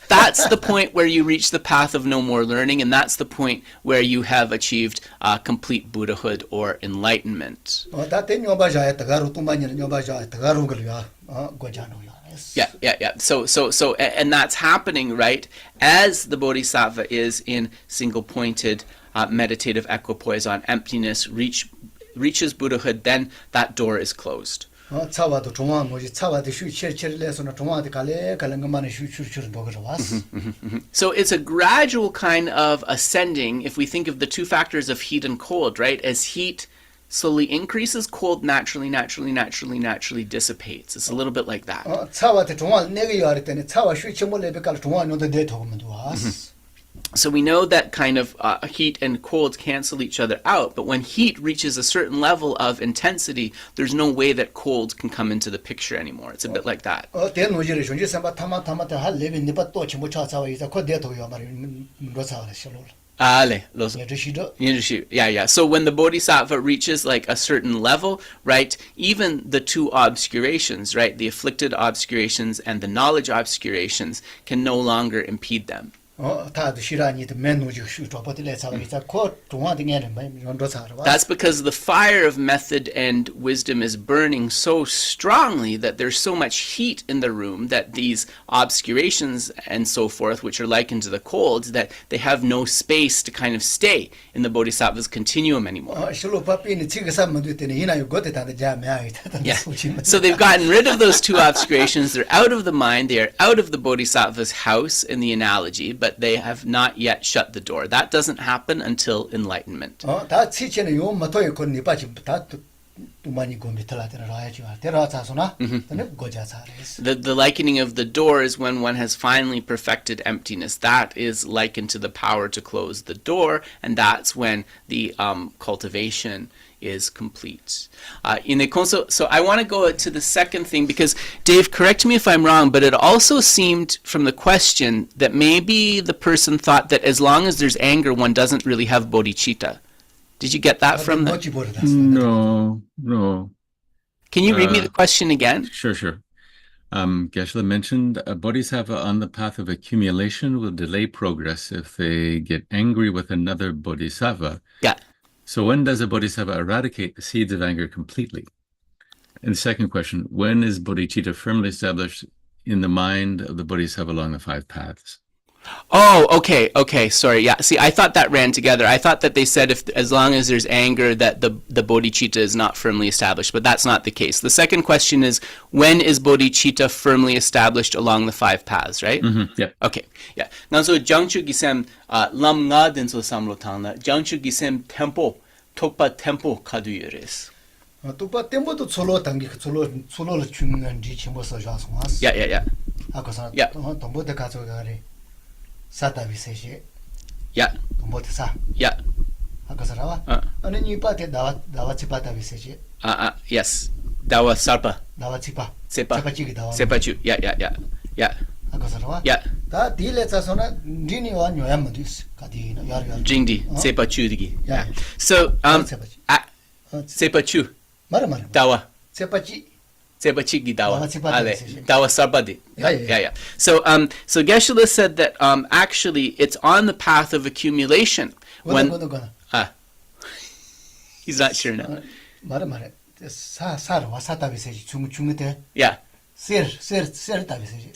that's the point where you reach the path of no more learning, and that's the point where you have achieved complete Buddhahood or enlightenment. Yeah. So, and that's happening, right, as the Bodhisattva is in single-pointed meditative equipoise on emptiness, reaches Buddhahood, then that door is closed. So it's a gradual kind of ascending if we think of the two factors of heat and cold, right? As heat slowly increases, cold naturally dissipates. It's a little bit like that. 차와한테 종아 내가 요하랬더니 차와 슈치 몰래백깔 종아 노데 데토면 좋아스. So we know that kind of heat and cold cancel each other out, but when heat reaches a certain level of intensity, there's no way that cold can come into the picture anymore. It's a bit like that. 대노지를 존재 삼바 타마타마타 할 레비 니바 또 침부 차차와 이자 코 데토요 말이 로차와 실로. Yeah. So when the bodhisattva reaches like a certain level, right, even the two obscurations, right, the afflicted obscurations and the knowledge obscurations can no longer impede them. That's because the fire of method and wisdom is burning so strongly that there's so much heat in the room that these obscurations and so forth, which are likened to the colds, that they have no space to kind of stay in the bodhisattva's continuum anymore. Yeah. So they've gotten rid of those two obscurations. They're out of the mind. They are out of the bodhisattva's house in the analogy, but they have not yet shut the door. That doesn't happen until enlightenment. The likening of the door is when one has finally perfected emptiness. That is likened to the power to close the door, and that's when the cultivation is complete. So I want to go to the second thing, because Dave, correct me if I'm wrong, but it also seemed from the question that maybe the person thought that as long as there's anger, one doesn't really have bodhicitta. Did you get that from the... No. Can you read me the question again? Sure. Geshe mentioned a bodhisattva on the path of accumulation will delay progress if they get angry with another bodhisattva. Yeah. So when does a bodhisattva eradicate the seeds of anger completely? And the second question, when is bodhicitta firmly established in the mind of the bodhisattva along the five paths? Oh, okay, sorry. Yeah, see, I thought that ran together. I thought that they said if as long as there's anger that the bodhicitta is not firmly established, but that's not the case. The second question is, when is bodhicitta firmly established along the five paths, right? Mm-hmm, yeah. Okay, yeah. Now, so Jangchu Gisem lam nga den so samlo tangla, Jangchu Gisem tempo, tokpa tempo kaduyures. tukpa tempo to solo tangi solo chungan ji chimbo so jasmas. Yeah. Akosa Yeah. tombo de kazo gari sata viseje. Yeah. Tombo te sa. Yeah. Akosa rawa. Ani ni pa te dawa chipata viseje. Yes. Dawa sarpa. Dawa chipa. Sepa. Sepa chigi dawa. Sepa chu. Yeah. Akosa rawa. Yeah. Ta dile cha sona dini wa nyoya modis kadi no yar. Jingdi. Sepa chu digi. Yeah. So sepa chu. Mara. Dawa. Sepa chi. Sepa chigi dawa. Ale. Dawa sarbadi. Yeah. So Geshe said that actually it's on the path of accumulation. He's not sure now. Mara. Sa wasata viseji chungte. Yeah. Ser ta viseji.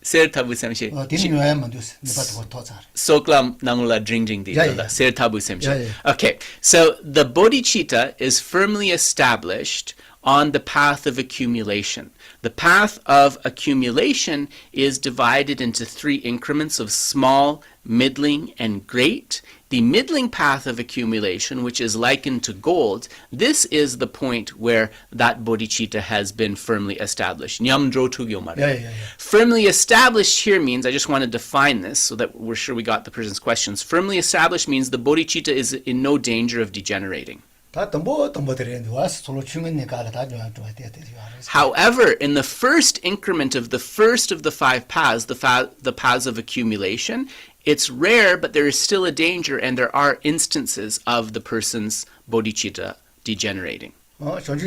Ser tabu semshi. Dini nyoya modis ne pat ko totsar. Soklam nangula dringjing di. Ser tabu semshi. Yeah. Okay. So the bodhicitta is firmly established on the path of accumulation. The path of accumulation is divided into three increments of small, middling, and great. The middling path of accumulation, which is likened to gold, this is the point where that bodhicitta has been firmly established. Yeah. Firmly established here means, I just want to define this so that we're sure we got the person's questions. Firmly established means the bodhicitta is in no danger of degenerating. However, in the first increment of the first of the five paths, the paths of accumulation, it's rare, but there is still a danger, and there are instances of the person's bodhicitta degenerating. Konso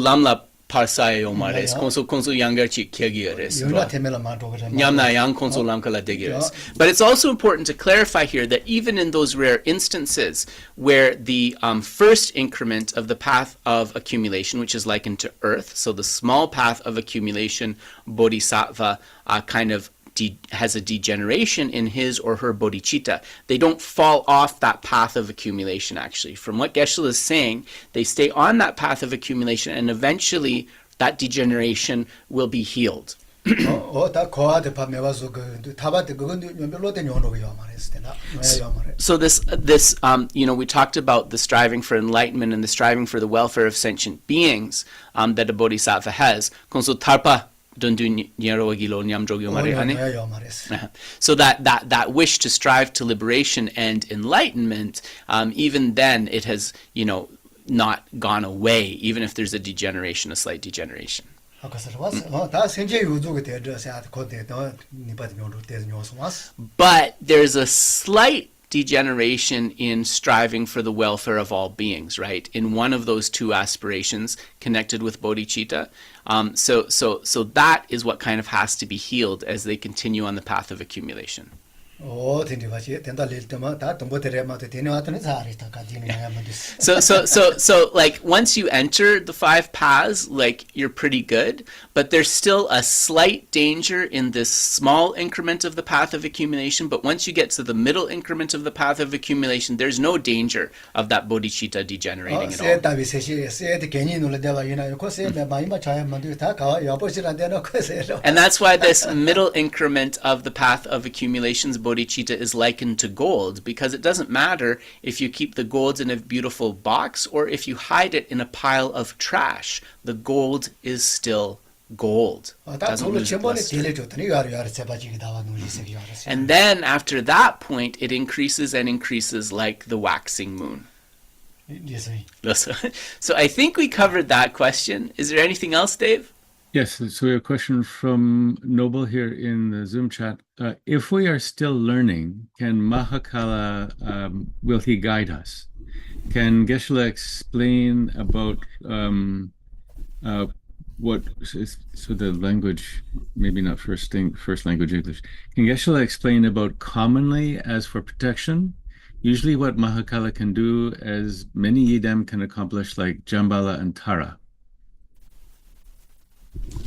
lamla parsaya yomares, konso yangar chi kyegiyares. Nyamna yang konso lamkala degiyares. But it's also important to clarify here that even in those rare instances where the first increment of the path of accumulation, which is likened to earth, so the small path of accumulation, bodhisattva kind of has a degeneration in his or her bodhicitta. They don't fall off that path of accumulation, actually. From what Geshe is saying, they stay on that path of accumulation, and eventually that degeneration will be healed. 다 거하데 밤에 와서 그 타바데 그건 별로데 요노고요 말했으나 왜요 말해. So this we talked about the striving for enlightenment and the striving for the welfare of sentient beings that a bodhisattva has. So that wish to strive to liberation and enlightenment, even then it has, not gone away, even if there's a degeneration, a slight degeneration. But there's a slight degeneration in striving for the welfare of all beings, right? In one of those two aspirations connected with bodhicitta. So that is what kind of has to be healed as they continue on the path of accumulation. So like once you enter the 5 paths, like you're pretty good, but there's still a slight danger in this small increment of the path of accumulation. But once you get to the middle increment of the path of accumulation, there's no danger of that bodhicitta degenerating at all. And that's why this middle increment of the path of accumulation's bodhicitta is likened to gold, because it doesn't matter if you keep the gold in a beautiful box or if you hide it in a pile of trash. The gold is still gold. Doesn't lose its luster. And then after that point, it increases and increases like the waxing moon. So I think we covered that question. Is there anything else, Dave? Yes, so we have a question from Noble here in the Zoom chat. If we are still learning, can Mahakala, will he guide us? Can Geshe explain about what is, so the language, maybe not first language English. Can Geshe explain about commonly as for protection? Usually what Mahakala can do, as many Yidam can accomplish, like Jambala and Tara.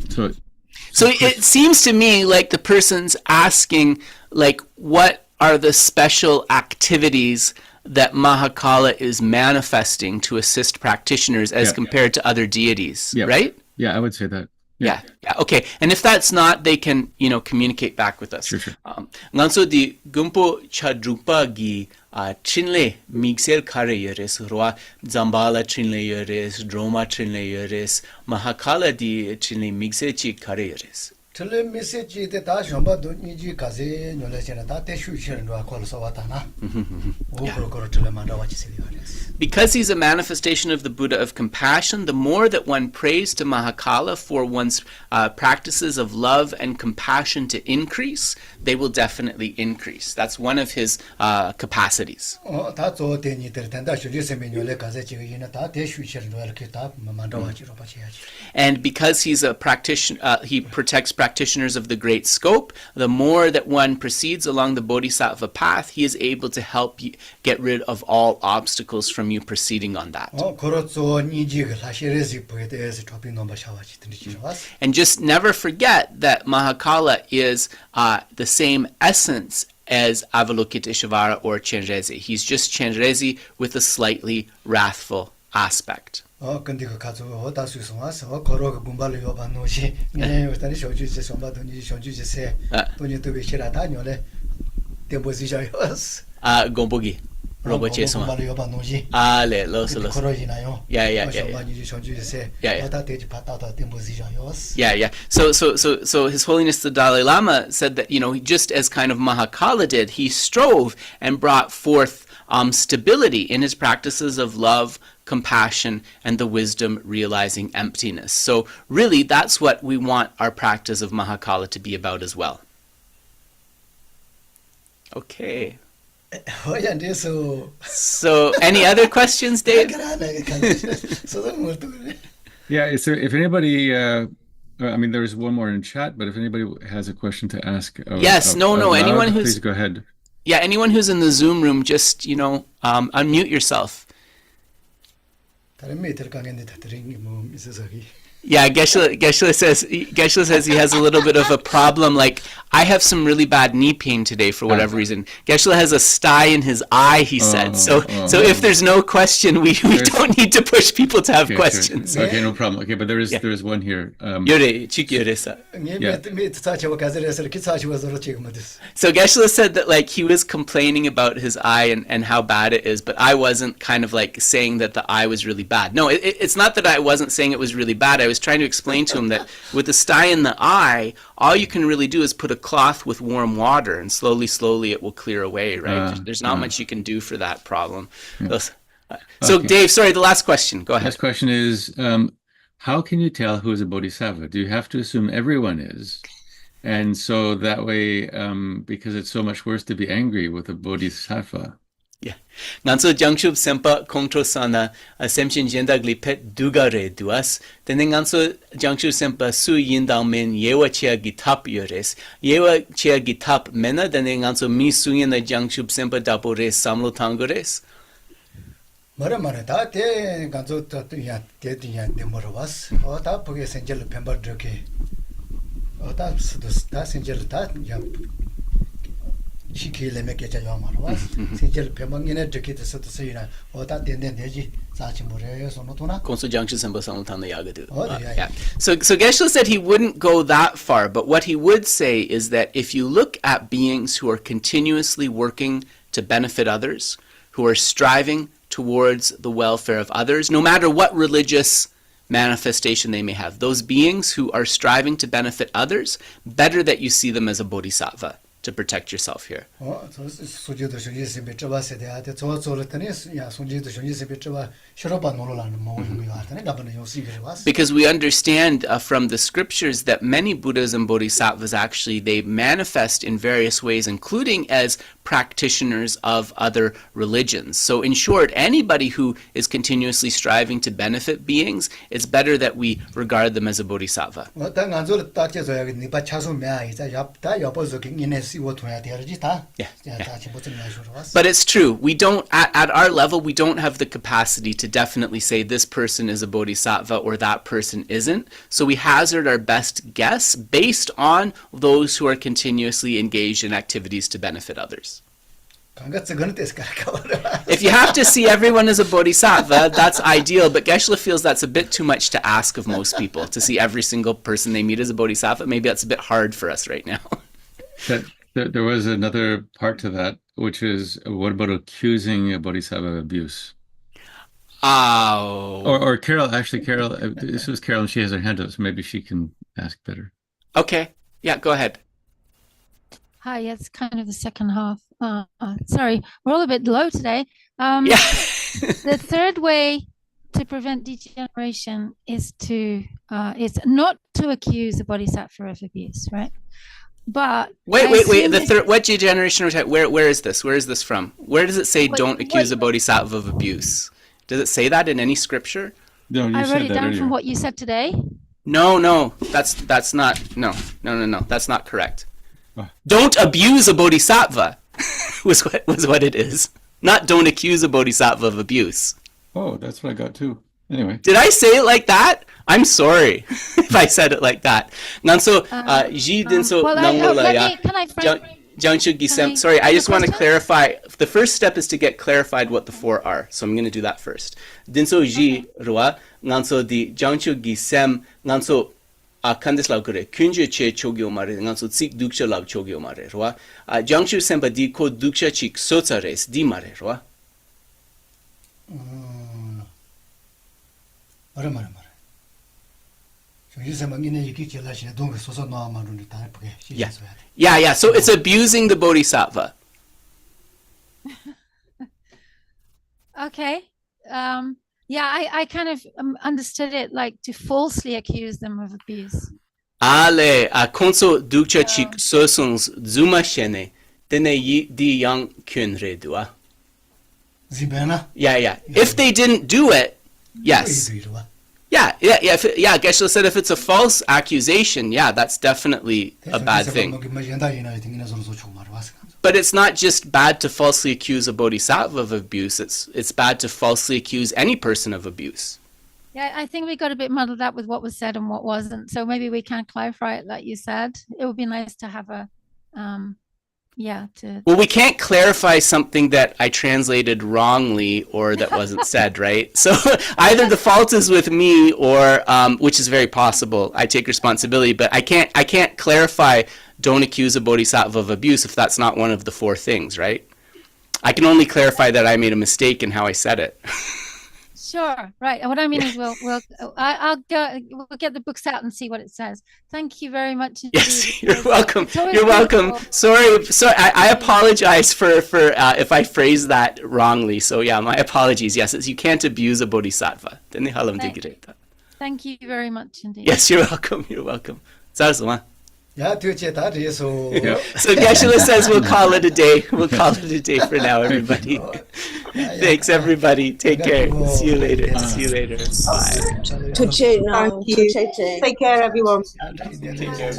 So it seems to me like the person's asking, like, what are the special activities that Mahakala is manifesting to assist practitioners as compared to other deities, right? Yeah, I would say that. Yeah. Okay. And if that's not, they can, communicate back with us. Sure. Nganso di gumpo chadrupa gi chinle mixel kare yeres roa zambala chinle yeres droma chinle yeres Mahakala di chinle mixel chi kare yeres. Because he's a manifestation of the Buddha of compassion, the more that one prays to Mahakala for one's practices of love and compassion to increase, they will definitely increase. That's one of his capacities. And because he's a practitioner, he protects practitioners of the great scope, the more that one proceeds along the Bodhisattva path, he is able to help you get rid of all obstacles from you proceeding on that. And just never forget that Mahakala is the same essence as Avalokiteshvara or Chenrezi. He's just Chenrezi with a slightly wrathful aspect. And Gombogi. Yeah. So His Holiness the Dalai Lama said that, just as kind of Mahakala did, he strove and brought forth stability in his practices of love, compassion, and the wisdom realizing emptiness. So really, that's what we want our practice of Mahakala to be about as well. Okay. So any other questions, Dave? Yeah, if anybody, there's one more in chat, but if anybody has a question to ask, anyone who's, please go ahead. Yeah, anyone who's in the Zoom room, just, unmute yourself. Yeah, Geshe says he has a little bit of a problem. Like, I have some really bad knee pain today for whatever reason. Geshe has a sty in his eye, he said. So if there's no question, we don't need to push people to have questions. Sure. Okay, no problem. Okay, but there is one here. Yore, chik-yore-sa. So Geshe said that like he was complaining about his eye and how bad it is, but I wasn't kind of like saying that the eye was really bad. No, it's not that I wasn't saying it was really bad. I was trying to explain to him that with the sty in the eye, all you can really do is put a cloth with warm water, and slowly it will clear away, right? There's not much you can do for that problem. So Okay. Dave, sorry, the last question. Go ahead. Last question is, how can you tell who is a bodhisattva? Do you have to assume everyone is? And so that way, because it's so much worse to be angry with a bodhisattva. Yeah. Nganso jangshub sempa kontro sana semshin jendagli pet dugare duas. Tene nganso jangshub sempa su yindang men yewa chia gitap yores. Yewa chia gitap mena tene nganso mi su yina jangshub sempa dapo res samlo tangores. Mara ta te ganzo ta ya te ya de morovas. O ta porque senjel pemba droke. O ta ta senjel ta ya 시키래 맥게자 요마로 세절 배망이네 저기도 서서이나 어다 된된되지 사치 모래요 손노도나 Konso jangshub sempa samlo tanga yagadu. yeah. So Geshe said he wouldn't go that far, but what he would say is that if you look at beings who are continuously working to benefit others, who are striving towards the welfare of others, no matter what religious manifestation they may have, those beings who are striving to benefit others, better that you see them as a bodhisattva to protect yourself here. 소지도 쇼지스베 저바세 대한테 저저랬더니 야 소지도 쇼지스베 저바 쇼로바 놀라는 모르는 거 같더니 나번에 요시게 왔어. Because we understand from the scriptures that many Buddhas and Bodhisattvas actually, they manifest in various ways, including as practitioners of other religions. So in short, anybody who is continuously striving to benefit beings, it's better that we regard them as a bodhisattva. 어떤 간조를 따져서 여기 니바 차소매야 이제 옆다 옆어서 긴네 시고 둬야 되지 다. But it's true. We don't, at our level, we don't have the capacity to definitely say this person is a bodhisattva or that person isn't. So we hazard our best guess based on those who are continuously engaged in activities to benefit others. If you have to see everyone as a bodhisattva, that's ideal, but Geshe feels that's a bit too much to ask of most people, to see every single person they meet as a bodhisattva. Maybe that's a bit hard for us right now. There was another part to that, which is what about accusing a bodhisattva of abuse? Oh. Or Carol, this was Carol, and she has her hand up, so maybe she can ask better. Okay. Yeah, go ahead. Hi, it's kind of the second half. Sorry, we're all a bit low today. Yeah. The third way to prevent degeneration is not to accuse the bodhisattva of abuse, right? But wait. The third, what degeneration are we talking? Where is this? Where is this from? Where does it say don't accuse a bodhisattva of abuse? Does it say that in any scripture? No, I wrote it down from what you said today. No, that's not. No, that's not correct. Don't abuse a bodhisattva was what it is. Not don't accuse a bodhisattva of abuse. Oh, that's what I got too. Anyway. Did I say it like that? I'm sorry if I said it like that. Nanso ji dinso nangolaya. Sorry, I just want to clarify. The first step is to get clarified what the four are. So I'm going to do that first. Dinso ji ruwa nanso di jangchu gisem nanso Kandis lau kore, kunje che chogyo mare, nganso tsik duksha lau chogyo mare, rwa. Jangshu sempa di ko duksha chik sotsa res, di mare, rwa. Mare. Yeah, so it's abusing the bodhisattva. Okay. Yeah, I kind of understood it like to falsely accuse them of abuse. Ale, konso dukcha chik sosons zuma shene, tene di yang kyun re dua. Zibena? Yeah. If they didn't do it, yes. Yeah. Geshe said if it's a false accusation, yeah, that's definitely a bad thing. But it's not just bad to falsely accuse a bodhisattva of abuse, it's bad to falsely accuse any person of abuse. Yeah, I think we got a bit muddled up with what was said and what wasn't. So maybe we can clarify it like you said. It would be nice to have a Well, we can't clarify something that I translated wrongly or that wasn't said, right? So either the fault is with me or, which is very possible, I take responsibility, but I can't clarify don't accuse a bodhisattva of abuse if that's not one of the 4 things, right? I can only clarify that I made a mistake in how I said it. Sure, right. What I mean is we'll get the books out and see what it says. Thank you very much indeed. Yes, you're welcome. You're welcome. Sorry. I apologize for if I phrased that wrongly. So yeah, my apologies. Yes, you can't abuse a bodhisattva. Thank you very much indeed. Yes, you're welcome. You're welcome. So So Geshe says we'll call it a day. We'll call it a day for now, everybody. Thanks, everybody. Take care. See you later. See you later. Bye. Thank you. Take care, everyone. Take care.